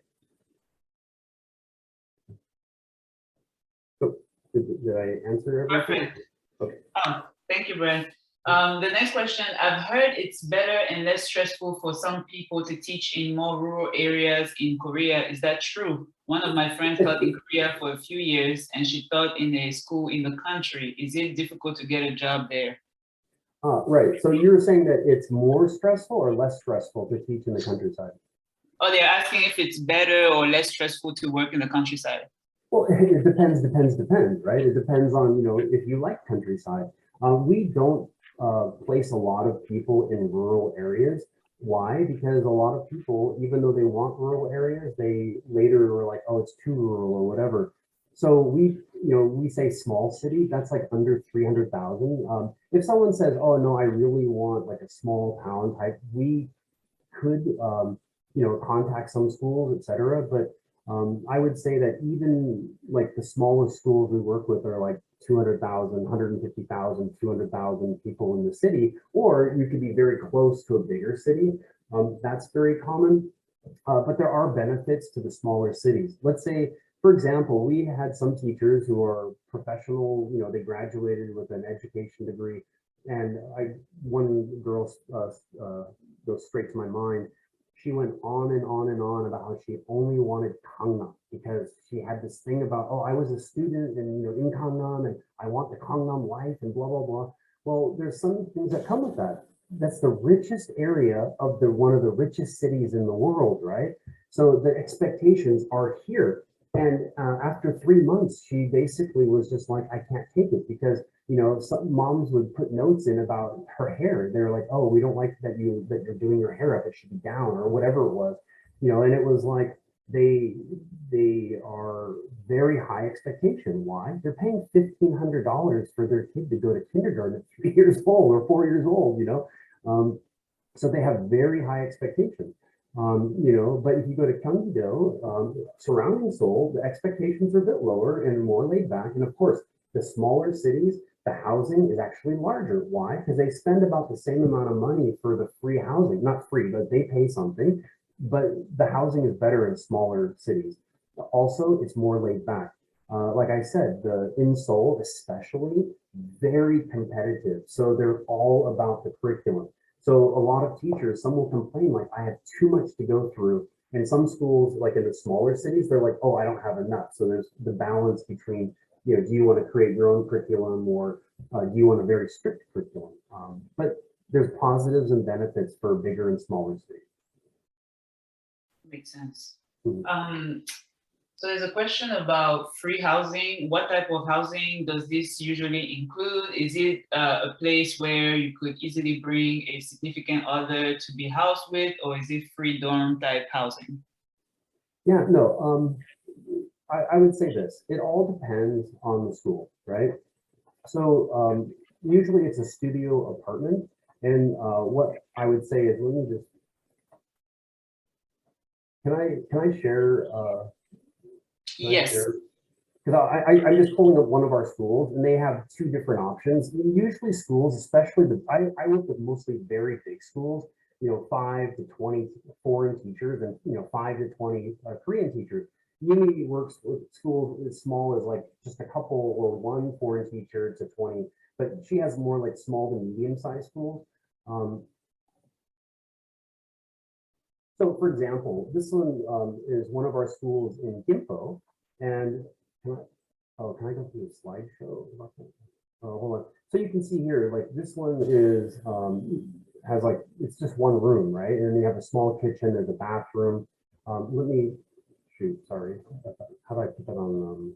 So did I answer everything? Perfect. Okay. Thank you, Brent. The next question, I've heard it's better and less stressful for some people to teach in more rural areas in Korea. Is that true? One of my friends taught in Korea for a few years and she taught in a school in the country. Is it difficult to get a job there? Right. So you're saying that it's more stressful or less stressful to teach in the countryside? Oh, they're asking if it's better or less stressful to work in the countryside. Well, it depends, right? It depends on, you know, if you like countryside. We don't place a lot of people in rural areas. Why? Because a lot of people, even though they want rural areas, they later are like, oh, it's too rural or whatever. So we say small city, that's like under 300,000. If someone says, oh, no, I really want like a small town type, we could, contact some schools, etc. But I would say that even like the smallest schools we work with are like 200,000, 150,000, 200,000 people in the city, or you could be very close to a bigger city. That's very common. But there are benefits to the smaller cities. Let's say, for example, we had some teachers who are professional, you know, they graduated with an education degree. And one girl goes straight to my mind. She went on and on and on about how she only wanted Gangnam because she had this thing about, oh, I was a student and, you know, in Gangnam and I want the Gangnam life and blah, blah, blah. Well, there's some things that come with that. That's the richest area of one of the richest cities in the world, right? So the expectations are here. And after 3 months, she basically was just like, I can't take it because, you know, some moms would put notes in about her hair. They're like, oh, we don't like that you're doing your hair up. It should be down or whatever it was, you know. And it was like they are very high expectation. Why? They're paying $1,500 for their kid to go to kindergarten at 3 years old or 4 years old, you know. So they have very high expectations. But if you go to Gyeonggi-do, surrounding Seoul, the expectations are a bit lower and more laid back. And of course, the smaller cities, the housing is actually larger. Why? Because they spend about the same amount of money for the free housing. Not free, but they pay something. But the housing is better in smaller cities. Also, it's more laid back. Like I said, in Seoul, especially, very competitive. So they're all about the curriculum. So a lot of teachers, some will complain like, I have too much to go through. And some schools, like in the smaller cities, they're like, oh, I don't have enough. So there's the balance between, you know, do you want to create your own curriculum or do you want a very strict curriculum? But there's positives and benefits for bigger and smaller cities. Makes sense. Mhm. So there's a question about free housing. What type of housing does this usually include? Is it a place where you could easily bring a significant other to be housed with, or is it free dorm type housing? Yeah, no, I would say this, it all depends on the school, right? So usually it's a studio apartment. And what I would say is, let me just, can I share? Yes. Because I'm just pulling up one of our schools and they have two different options. Usually schools, especially I work with mostly very big schools, you know, 5 to 20 foreign teachers and, you know, 5 to 20 Korean teachers. Unity works with schools as small as like just a couple or one foreign teacher to 20, but she has more like small to medium-sized schools. So for example, this one is one of our schools in Gimpo. And can I go through the slideshow? Hold on. So you can see here, like this one is has like, it's just one room, right? And then you have a small kitchen, there's a bathroom. Let me shoot, sorry. How do I put that on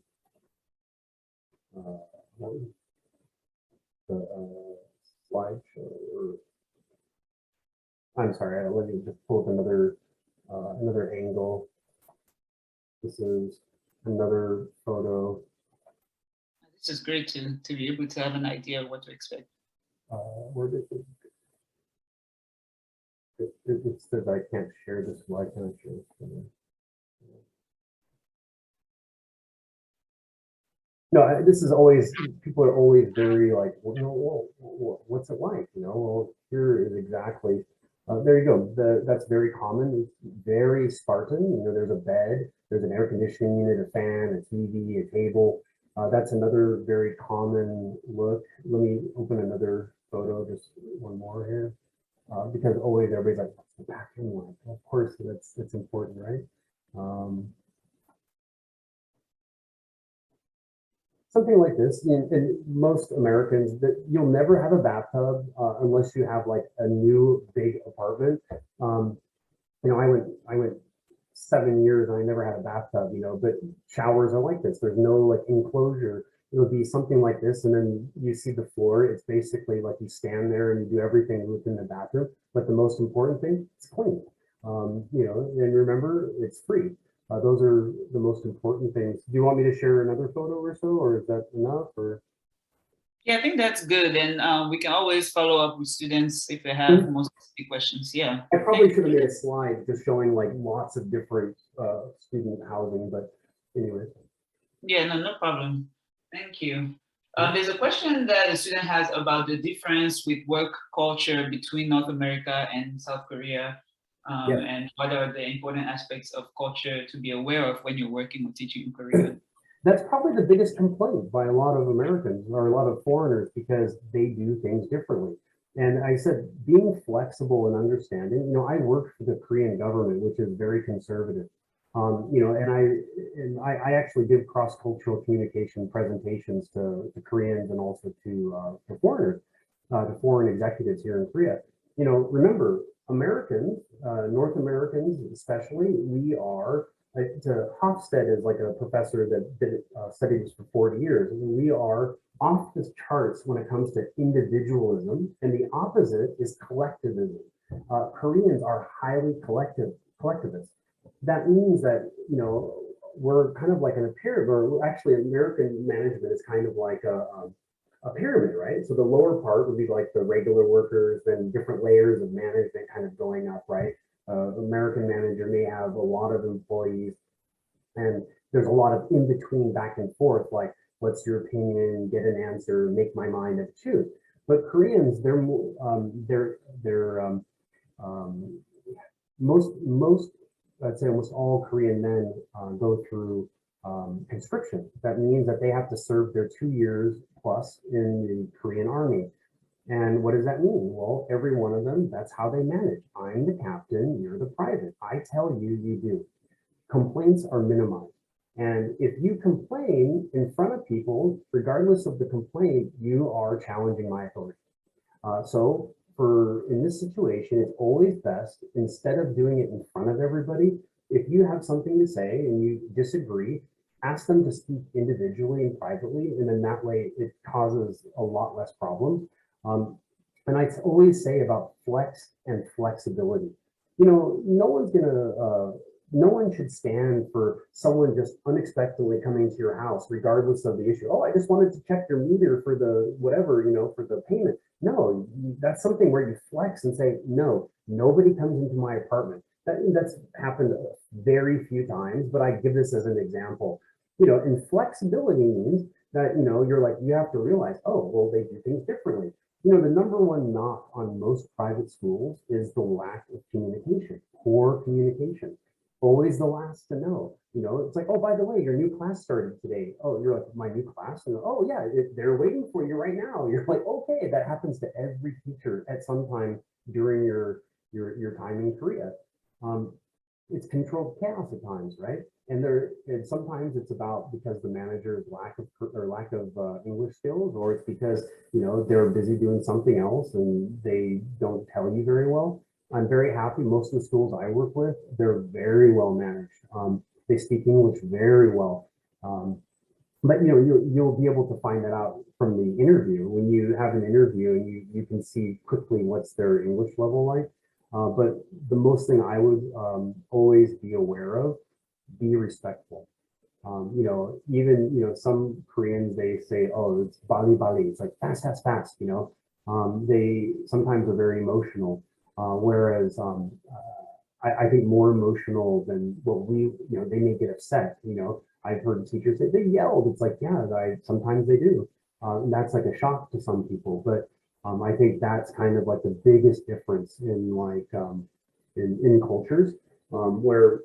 the slideshow? I'm sorry, let me just pull up another angle. This is another photo. This is great to be able to have an idea of what to expect. Where did it says I can't share this. Why can't I share this? No, this is always, people are always very like, well, you know, well, what's it like? You know, well, here is exactly, there you go. That's very common. It's very Spartan. You know, there's a bed, there's an air conditioning unit, a fan, a TV, a table. That's another very common look. Let me open another photo, just one more here, because always everybody's like, what's the bathroom like? Of course, that's important, right? Something like this in most Americans, that you'll never have a bathtub unless you have like a new big apartment. You know, I went 7 years and I never had a bathtub, you know, but showers are like this. There's no like enclosure. It'll be something like this, and then you see the floor. It's basically like you stand there and you do everything within the bathroom. But the most important thing, it's clean. You know, and remember, it's free. Those are the most important things. Do you want me to share another photo or so, or is that enough? Or Yeah, I think that's good. And we can always follow up with students if they have more specific questions. Yeah. I probably should have made a slide just showing like lots of different student housing, but anyway. Yeah, no problem. Thank you. There's a question that a student has about the difference with work culture between North America and South Korea, and what are the important aspects of culture to be aware of when you're working or teaching in Korea? That's probably the biggest complaint by a lot of Americans or a lot of foreigners, because they do things differently. And I said, being flexible and understanding, you know, I worked for the Korean government, which is very conservative. You know, and I actually did cross-cultural communication presentations to Koreans and also to foreigners, to foreign executives here in Korea. You know, remember, Americans, North Americans especially, we are Hofstede is like a professor that did studied this for 40 years. We are off the charts when it comes to individualism, and the opposite is collectivism. Koreans are highly collectivist. That means that, you know, we're kind of like in a pyramid, or actually American management is kind of like a pyramid, right? So the lower part would be like the regular workers, then different layers of management kind of going up, right? American manager may have a lot of employees, and there's a lot of in between back and forth, like, what's your opinion, get an answer, make my mind up, choose. But Koreans, they're most I'd say almost all Korean men go through conscription. That means that they have to serve their 2 years plus in the Korean army. And what does that mean? Well, every one of them, that's how they manage. I'm the captain, you're the private. I tell you, you do. Complaints are minimized. And if you complain in front of people, regardless of the complaint, you are challenging my authority. So in this situation, it's always best, instead of doing it in front of everybody, if you have something to say and you disagree, ask them to speak individually and privately, and then that way it causes a lot less problems. And I always say about flex and flexibility. You know, no one should stand for someone just unexpectedly coming to your house, regardless of the issue. Oh, I just wanted to check your meter for the whatever, you know, for the payment. No, that's something where you flex and say, no, nobody comes into my apartment. That's happened very few times, but I give this as an example. You know, and flexibility means that, you know, you're like, you have to realize, oh, well, they do things differently. You know, the number one knock on most private schools is the lack of communication, poor communication. Always the last to know. You know, it's like, oh, by the way, your new class started today. Oh, you're like, my new class? And oh, yeah, they're waiting for you right now. You're like, okay, that happens to every teacher at some time during your time in Korea. It's controlled chaos at times, right? And sometimes it's about because the manager's lack of English skills, or it's because, you know, they're busy doing something else and they don't tell you very well. I'm very happy. Most of the schools I work with, they're very well managed. They speak English very well. But you know, you'll be able to find that out from the interview. When you have an interview and you can see quickly what's their English level like. But the most thing I would always be aware of, be respectful. Even, some Koreans, they say, oh, it's Bali Bali. It's like fast, fast, fast, they sometimes are very emotional. Whereas I think more emotional than what they may get upset. I've heard teachers say they yelled. It's like, yeah, sometimes they do. And that's like a shock to some people. But I think that's kind of like the biggest difference in like in cultures where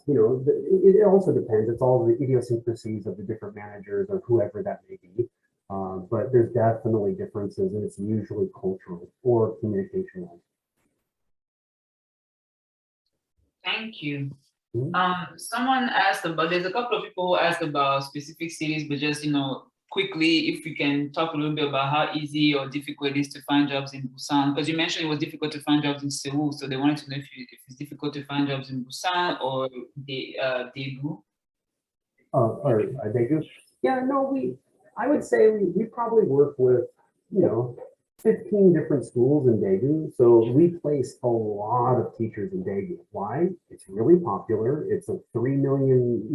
it also depends. It's all the idiosyncrasies of the different managers or whoever that may be. But there's definitely differences, and it's usually cultural or communicational. Thank you. Mhm. Someone asked about, there's a couple of people who asked about specific cities, but just, quickly, if we can talk a little bit about how easy or difficult it is to find jobs in Busan, because you mentioned it was difficult to find jobs in Seoul. So they wanted to know if it's difficult to find jobs in Busan or Daegu. Or they do. Yeah, no, I would say we probably work with, you know, 15 different schools in Daegu. So we place a lot of teachers in Daegu. Why? It's really popular. It's a 3 million,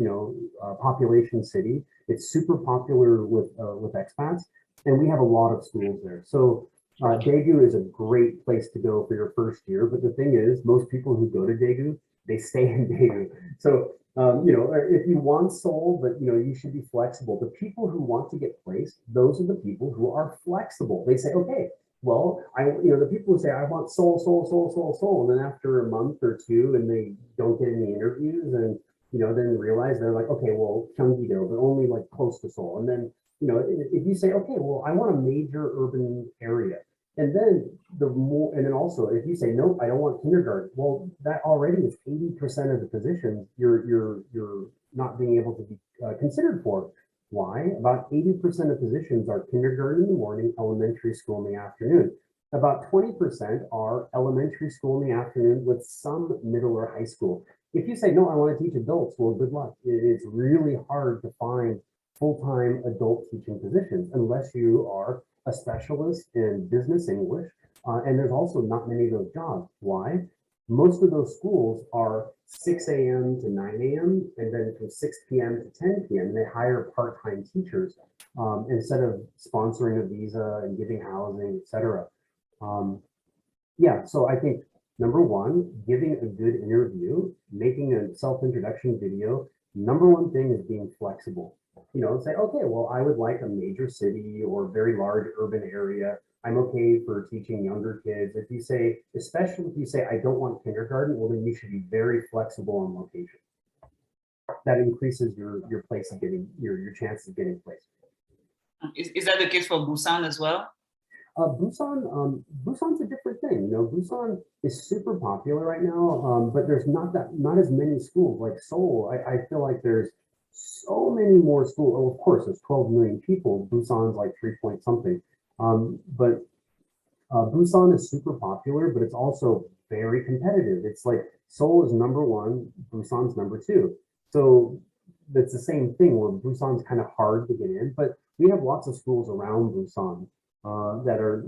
population city. It's super popular with expats, and we have a lot of schools there. So Daegu is a great place to go for your first year. But the thing is, most people who go to Daegu, they stay in Daegu. So if you want Seoul, but you should be flexible. The people who want to get placed, those are the people who are flexible. They say, okay, well, the people who say, I want Seoul, Seoul, Seoul, Seoul, Seoul, and then after a month or two, and they don't get any interviews, and then realize they're like, okay, well, Gyeonggi-do, but only like close to Seoul, and then if you say, okay, well, I want a major urban area, and then and then also if you say, nope, I don't want kindergarten, well, that already is 80% of the positions you're not being able to be considered for. Why? About 80% of positions are kindergarten in the morning, elementary school in the afternoon. About 20% are elementary school in the afternoon with some middle or high school. If you say, no, I want to teach adults, well, good luck. It's really hard to find full-time adult teaching positions unless you are a specialist in business English. And there's also not many of those jobs. Why? Most of those schools are 6 a.m. to 9 a.m. and then from 6 p.m. to 10 p.m. They hire part-time teachers instead of sponsoring a visa and giving housing, etc. Yeah, so I think number one, giving a good interview, making a self-introduction video. Number one thing is being flexible. Say, okay, well, I would like a major city or very large urban area. I'm okay for teaching younger kids. If you say, especially if you say, I don't want kindergarten, well, then you should be very flexible on location. That increases your place of getting your chance of getting placed. Is that the case for Busan as well? Busan's a different thing. Busan is super popular right now, but there's not as many schools like Seoul. I feel like there's so many more schools. Oh, of course, there's 12 million people. Busan's like 3 point something. But Busan is super popular, but it's also very competitive. It's like Seoul is number one, Busan's number two. So that's the same thing where Busan's kind of hard to get in, but we have lots of schools around Busan that are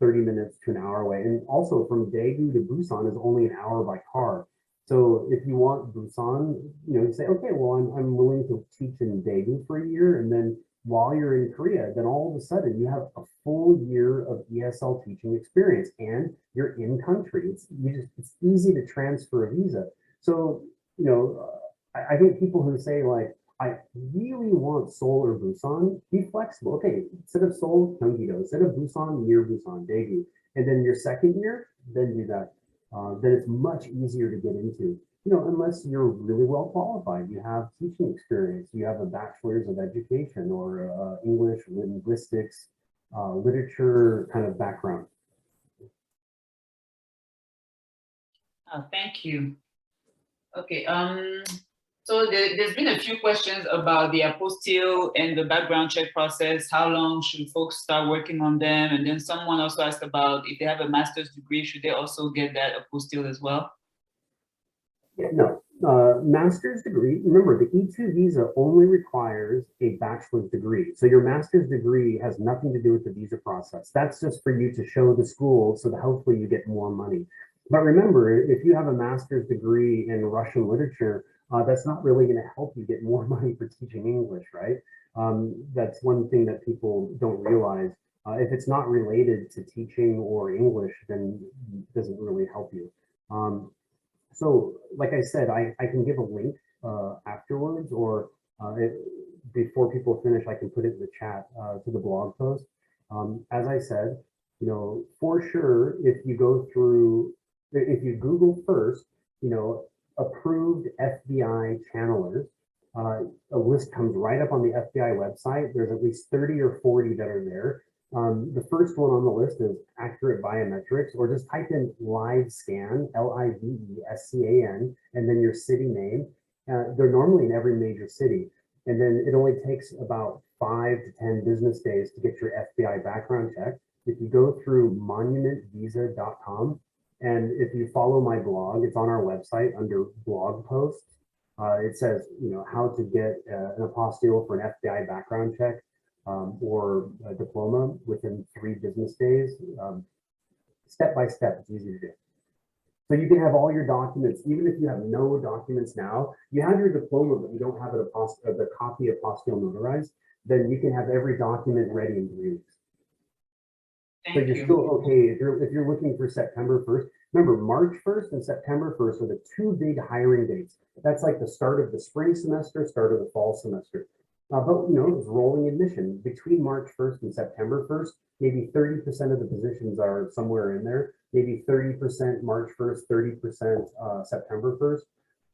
30 minutes to an hour away. And also from Daegu to Busan is only an hour by car. So if you want Busan, you say, okay, well, I'm willing to teach in Daegu for a year, and then while you're in Korea, then all of a sudden you have a full year of ESL teaching experience and you're in country. It's easy to transfer a visa. So, I think people who say like, I really want Seoul or Busan, be flexible. Okay, instead of Seoul, Gyeonggi-do, instead of Busan, near Busan, Daegu. And then your second year, then do that. Then it's much easier to get into. Unless you're really well qualified, you have teaching experience, you have a bachelor's of education or English, linguistics, literature kind of background. Thank you. Okay. So there's been a few questions about the apostille and the background check process. How long should folks start working on them? And then someone also asked about if they have a master's degree, should they also get that apostille as well? Yeah, no, master's degree. Remember, the E2 visa only requires a bachelor's degree. So your master's degree has nothing to do with the visa process. That's just for you to show the school so that hopefully you get more money. But remember, if you have a master's degree in Russian literature, that's not really going to help you get more money for teaching English, right? That's one thing that people don't realize. If it's not related to teaching or English, then it doesn't really help you. So, like I said, I can give a link afterwards, or before people finish, I can put it in the chat to the blog post. As I said, you know, for sure, if you go through, if you Google first, you know, approved FBI channelers, a list comes right up on the FBI website. There's at least 30 or 40 that are there. The first one on the list is accurate biometrics, or just type in live scan, LIVESCAN, and then your city name. They're normally in every major city. And then it only takes about 5 to 10 business days to get your FBI background check. If you go through monumentvisa.com, and if you follow my blog, it's on our website under blog posts. It says, you know, how to get an apostille for an FBI background check. Or a diploma within 3 business days. Step by step, it's easy to do. So you can have all your documents, even if you have no documents now, you have your diploma, but you don't have the copy apostille notarized, then you can have every document ready in 3 weeks. So you're still okay if you're looking for September 1st. Remember, March 1st and September 1st are the 2 big hiring dates. That's like the start of the spring semester, start of the fall semester. But you know, it's rolling admission between March 1st and September 1st. Maybe 30% of the positions are somewhere in there. Maybe 30% March 1st, 30% September 1st.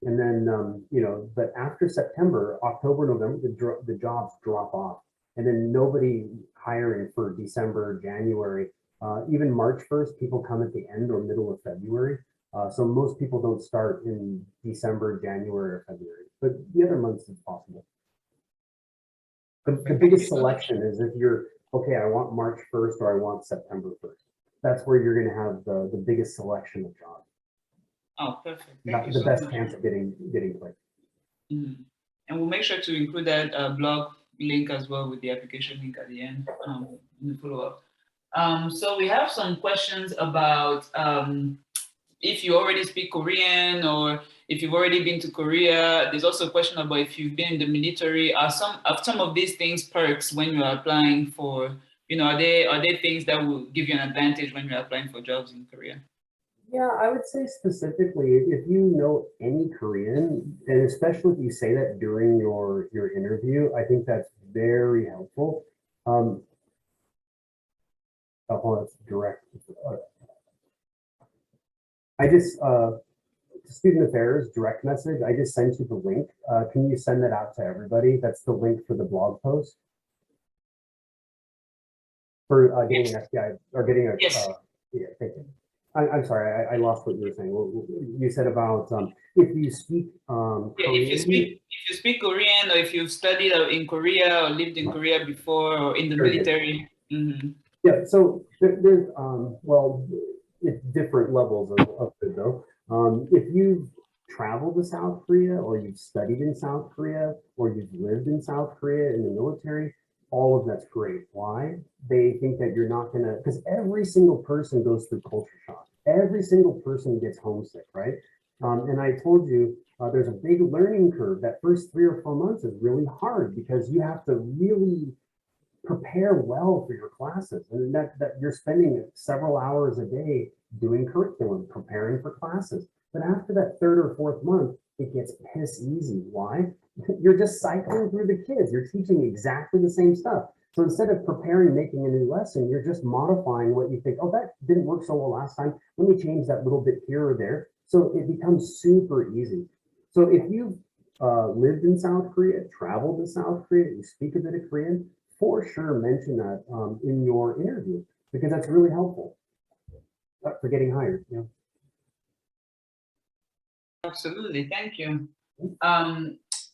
And then, you know, but after September, October, November, the jobs drop off. And then nobody hiring for December, January, even March 1st, people come at the end or middle of February. So most people don't start in December, January, or February, but the other months it's possible. The biggest selection is if you're, okay, I want March 1st or I want September 1st. That's where you're going to have the biggest selection of jobs. Oh, perfect. The best chance of getting placed. And we'll make sure to include that blog link as well with the application link at the end in the follow-up. So we have some questions about if you already speak Korean or if you've already been to Korea. There's also a question about if you've been in the military. Are some of these things perks when you're applying for, you know, are they things that will give you an advantage when you're applying for jobs in Korea? Yeah, I would say specifically, if you know any Korean, and especially if you say that during your interview, I think that's very helpful. Oh, it's direct. I just, Student Affairs direct message, I just sent you the link. Can you send that out to everybody? That's the link for the blog post. For getting an FBI, or getting a, yes. Yeah, thank you. I'm sorry, I lost what you were saying. You said about if you speak Korean. If you speak Korean, or if you've studied in Korea or lived in Korea before or in the military. Yeah, so there's well, it's different levels of it though. If you've traveled to South Korea, or you've studied in South Korea, or you've lived in South Korea in the military, all of that's great. Why? They think that you're not gonna, because every single person goes through culture shock. Every single person gets homesick, right? And I told you there's a big learning curve. That first 3 or 4 months is really hard because you have to really prepare well for your classes, and that you're spending several hours a day doing curriculum, preparing for classes. But after that 3rd or 4th month, it gets piss easy. Why? You're just cycling through the kids. You're teaching exactly the same stuff. So instead of preparing, making a new lesson, you're just modifying what you think, oh, that didn't work so well last time. Let me change that little bit here or there. So it becomes super easy. So if you've lived in South Korea, traveled to South Korea, you speak a bit of Korean, for sure mention that in your interview, because that's really helpful for getting hired. Yeah. Absolutely, thank you.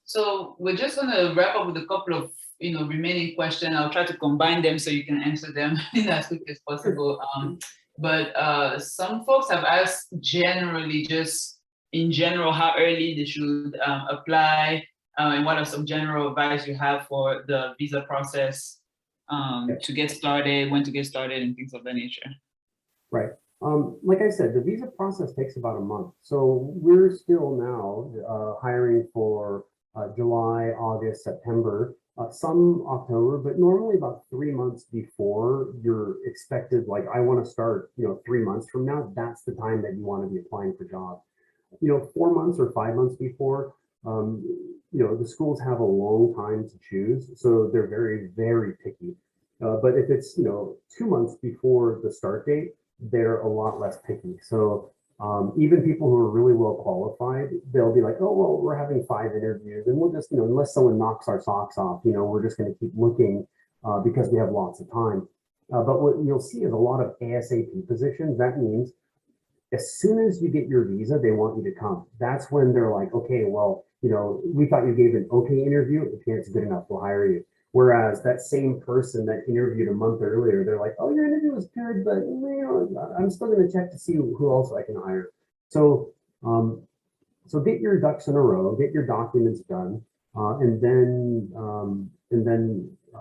So we're just going to wrap up with a couple of remaining questions. I'll try to combine them so you can answer them as quickly as possible. But some folks have asked generally, just in general, how early they should apply, and what are some general advice you have for the visa process to get started, when to get started, and things of that nature. Right. Like I said, the visa process takes about a month. So we're still now hiring for July, August, September, some October, but normally about 3 months before you're expected, like I want to start, 3 months from now, that's the time that you want to be applying for jobs. 4 months or 5 months before, um, the schools have a long time to choose, so they're very, very picky. But if it's, 2 months before the start date, they're a lot less picky. So even people who are really well qualified, they'll be like, oh, well, we're having 5 interviews and we'll just, unless someone knocks our socks off, we're just going to keep looking because we have lots of time. But what you'll see is a lot of ASAP positions. That means as soon as you get your visa, they want you to come. That's when they're like, okay, well, we thought you gave an okay interview. If it's good enough, we'll hire you. Whereas that same person that interviewed a month earlier, they're like, oh, your interview was good, but I'm still going to check to see who else I can hire. So, so get your ducks in a row, get your documents done, and then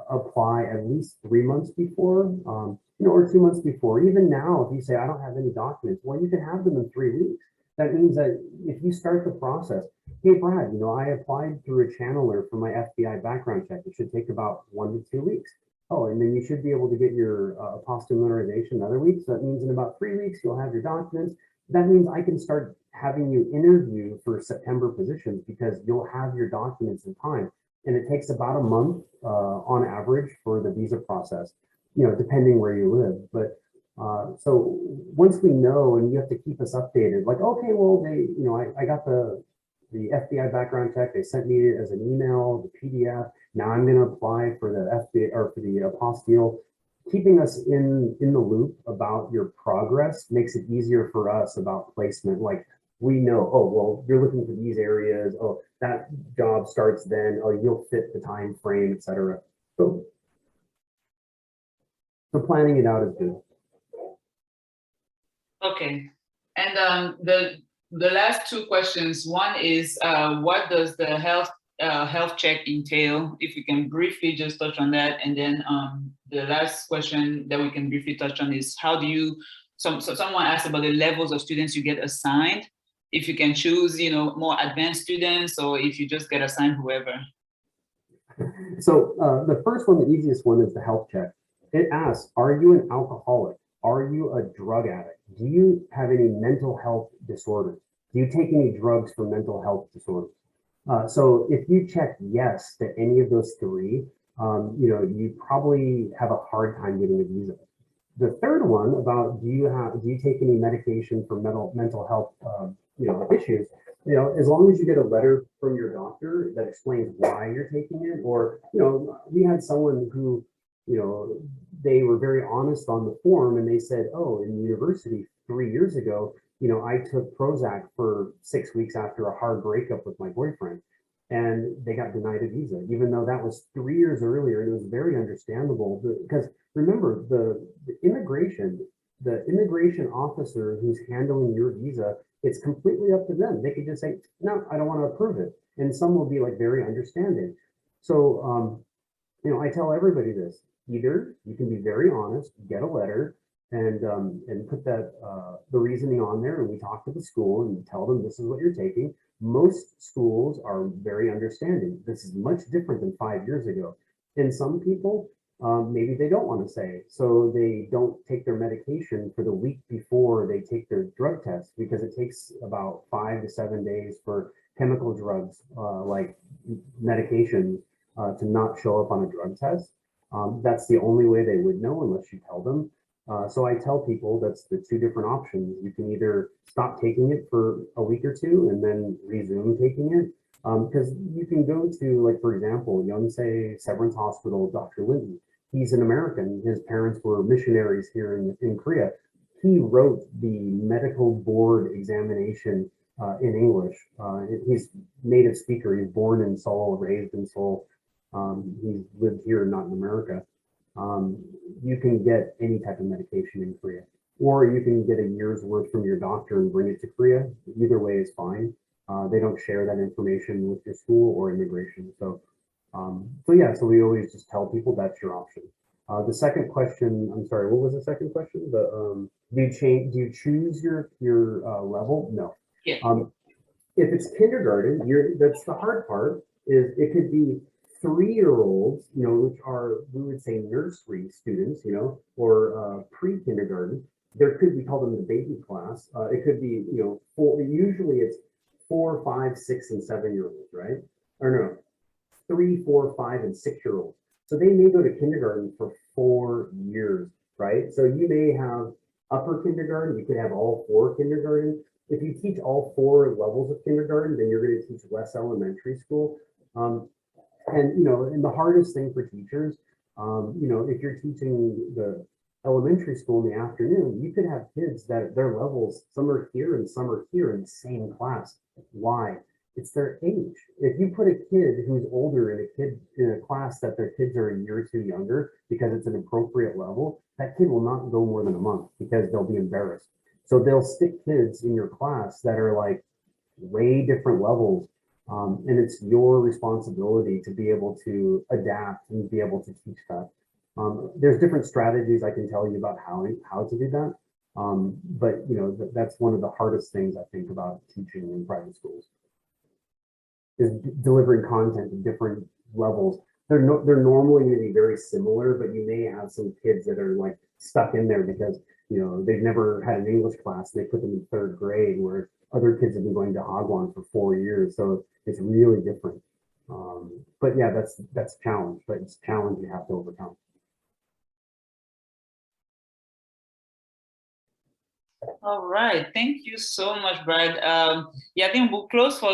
apply at least 3 months before, or 2 months before. Even now, if you say I don't have any documents, well, you can have them in 3 weeks. That means that if you start the process, hey Brad, I applied through a channeler for my FBI background check. It should take about 1 to 2 weeks. Oh, and then you should be able to get your apostille notarization another week. So that means in about 3 weeks you'll have your documents. That means I can start having you interview for September positions because you'll have your documents in time. And it takes about a month on average for the visa process, depending where you live. But so once we know, and you have to keep us updated, like, okay, well, I got the FBI background check. They sent me it as an email, the PDF. Now I'm going to apply for the FBI or for the apostille. Keeping us in the loop about your progress makes it easier for us about placement. Like we know, oh, well, you're looking for these areas. Oh, that job starts then. Oh, you'll fit the time frame, etc. So planning it out is good. Okay, and the last two questions. One is what does the health check entail? If we can briefly just touch on that, and then the last question that we can briefly touch on is how do you? Someone asked about the levels of students you get assigned. If you can choose, more advanced students, or if you just get assigned whoever. So the first one, the easiest one, is the health check. It asks, are you an alcoholic? Are you a drug addict? Do you have any mental health disorders? Do you take any drugs for mental health disorders? So if you check yes to any of those three, you probably have a hard time getting a visa. The third one about do you take any medication for mental health issues? As long as you get a letter from your doctor that explains why you're taking it, or we had someone who they were very honest on the form and they said, oh, in university 3 years ago, I took Prozac for 6 weeks after a hard breakup with my boyfriend, and they got denied a visa, even though that was 3 years earlier. It was very understandable because remember the immigration officer who's handling your visa, it's completely up to them. They could just say, no, I don't want to approve it. And some will be like very understanding. So, I tell everybody this, either you can be very honest, get a letter and put that, the reasoning on there. And we talk to the school and tell them this is what you're taking. Most schools are very understanding. This is much different than 5 years ago. And some people, maybe they don't want to say, so they don't take their medication for the week before they take their drug test, because it takes about 5 to 7 days for chemical drugs like medication to not show up on a drug test. That's the only way they would know unless you tell them. So I tell people that's the two different options. You can either stop taking it for a week or two and then resume taking it. Because you can go to, like, for example, Yonsei Severance Hospital, Dr. Linton. He's an American. His parents were missionaries here in Korea. He wrote the medical board examination in English. He's native speaker. He's born in Seoul, raised in Seoul. He's lived here, not in America. You can get any type of medication in Korea, or you can get a year's worth from your doctor and bring it to Korea. Either way is fine. They don't share that information with your school or immigration. So we always just tell people that's your option. The second question, I'm sorry, what was the second question? Do you choose your level? No. Yeah. If it's kindergarten, that's the hard part. Is it could be 3-year-olds, which are, we would say, nursery students, or pre-kindergarten. There could, we call them the baby class. It could be, usually it's 4, 5, 6, and 7-year-olds, right? Or no, 3, 4, 5, and 6-year-olds. So they may go to kindergarten for 4 years, right? So you may have upper kindergarten, you could have all 4 kindergarten. If you teach all 4 levels of kindergarten, then you're going to teach less elementary school. And the hardest thing for teachers, if you're teaching the elementary school in the afternoon, you could have kids that their levels, some are here and some are here in the same class. Why? It's their age. If you put a kid who's older in a class that their kids are a year or 2 younger because it's an appropriate level, that kid will not go more than a month because they'll be embarrassed. So they'll stick kids in your class that are like way different levels. And it's your responsibility to be able to adapt and be able to teach that. There's different strategies I can tell you about how to do that. But that's one of the hardest things I think about teaching in private schools is delivering content at different levels. They're normally going to be very similar, but you may have some kids that are like stuck in there because they've never had an English class. And they put them in 3rd grade, where other kids have been going to Hagwon for 4 years. So it's really different. But yeah, that's a challenge, but it's a challenge you have to overcome. All right, thank you so much, Brad. Yeah, I think we'll close for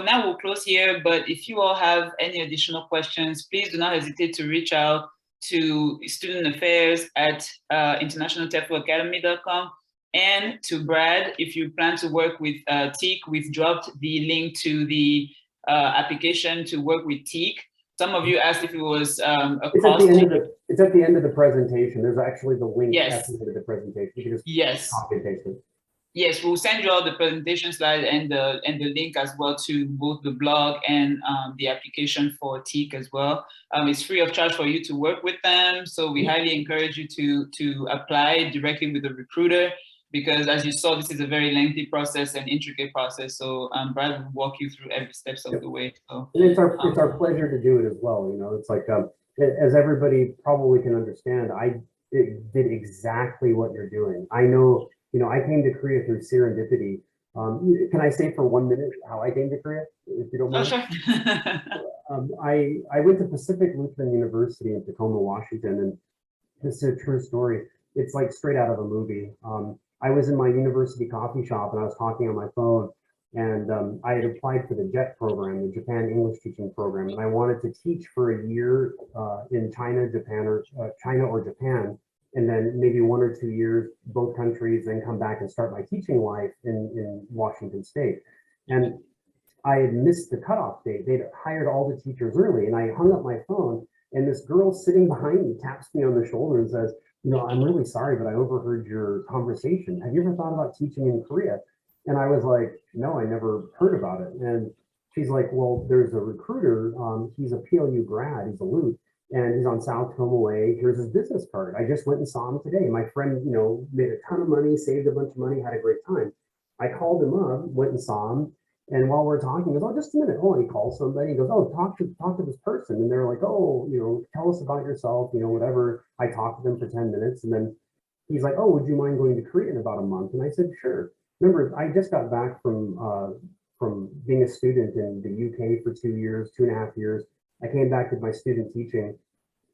now. We'll close here. But if you all have any additional questions, please do not hesitate to reach out to Student Affairs at internationaltefloacademy.com, and to Brad if you plan to work with TEIK. We've dropped the link to the application to work with TEIK. Some of you asked if it was it's at the end of the it's at the end of the presentation. There's actually the link at the end of the presentation. You can just copy and paste it. Yes, we'll send you all the presentation slide and the link as well to both the blog and the application for TEIK as well. It's free of charge for you to work with them, so we highly encourage you to apply directly with the recruiter, because as you saw, this is a very lengthy process and intricate process. So Brad will walk you through every steps of the way. So, and it's our pleasure to do it as well. It's like as everybody probably can understand, I did exactly what you're doing. I know. I came to Korea through serendipity. Can I say for 1 minute how I came to Korea, if you don't mind? Sure. I went to Pacific Lutheran University in Tacoma, Washington, and this is a true story. It's like straight out of a movie. I was in my university coffee shop and I was talking on my phone, and I had applied for the JET program, the Japan English Teaching Program, and I wanted to teach for a year in China, China or Japan. And then maybe 1 or 2 years, both countries, then come back and start my teaching life in Washington State. And I had missed the cutoff date. They'd hired all the teachers early, and I hung up my phone, and this girl sitting behind me taps me on the shoulder and says, I'm really sorry, but I overheard your conversation. Have you ever thought about teaching in Korea? And I was like, no, I never heard about it. And she's like, well, there's a recruiter. He's a PLU grad. He's a Lut. And he's on South Tacoma Way. Here's his business card. I just went and saw him today. My friend, made a ton of money, saved a bunch of money, had a great time. I called him up, went and saw him. And while we're talking, he goes, oh, just a minute. Oh, and he calls somebody. He goes, oh, talk to this person. And they're like, oh, tell us about yourself, whatever. I talked to them for 10 minutes. And then he's like, oh, would you mind going to Korea in about a month? And I said, sure. Remember, I just got back from being a student in the UK for 2 years, 2.5 years. I came back with my student teaching.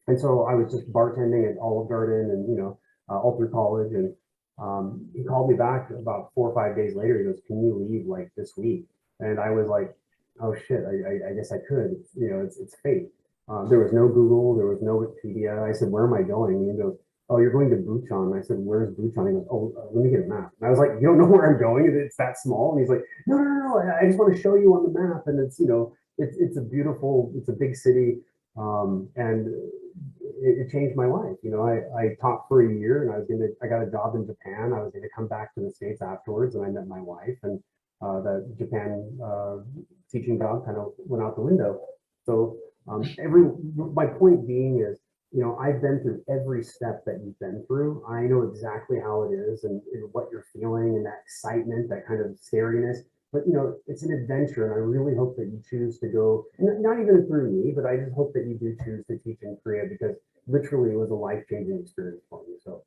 And so I was just bartending at Olive Garden and, all through college. And he called me back about 4 or 5 days later. He goes, can you leave like this week? And I was like, oh shit, I guess I could. It's fate. There was no Google, there was no Wikipedia. I said, where am I going? And he goes, oh, you're going to Bucheon. I said, where's Bucheon? He goes, oh, let me get a map. And I was like, you don't know where I'm going? It's that small? And he's like, no, I just want to show you on the map. And it's, it's a beautiful, it's a big city. And it changed my life. I taught for a year, and I got a job in Japan. I was going to come back to the States afterwards, and I met my wife, and the Japan teaching job kind of went out the window. So my point being is, you know, I've been through every step that you've been through. I know exactly how it is and what you're feeling and that excitement, that kind of scariness. But you know, it's an adventure, and I really hope that you choose to go, not even through me, but I just hope that you do choose to teach in Korea, because literally it was a life-changing experience for me. So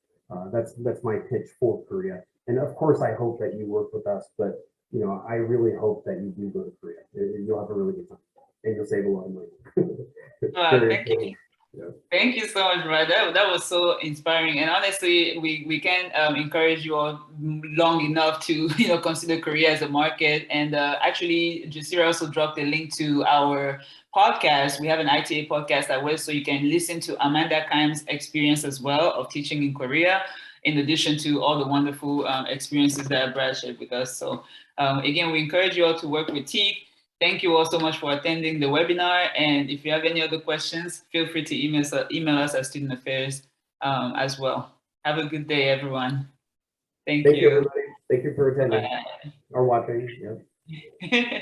that's my pitch for Korea. And of course, I hope that you work with us, but you know, I really hope that you do go to Korea. You'll have a really good time, and you'll save a lot of money. Thank you. Yeah. Thank you so much, Brad. That was so inspiring. And honestly, we can encourage you all long enough to consider Korea as a market. And actually, Jasira also dropped a link to our podcast. We have an ITA podcast as well, so you can listen to Amanda Kaim's experience as well of teaching in Korea, in addition to all the wonderful experiences that Brad shared with us. So again, we encourage you all to work with TEIK. Thank you all so much for attending the webinar. And if you have any other questions, feel free to email us at Student Affairs as well. Have a good day, everyone. Thank you. Everybody. Thank you for attending or watching. Yeah.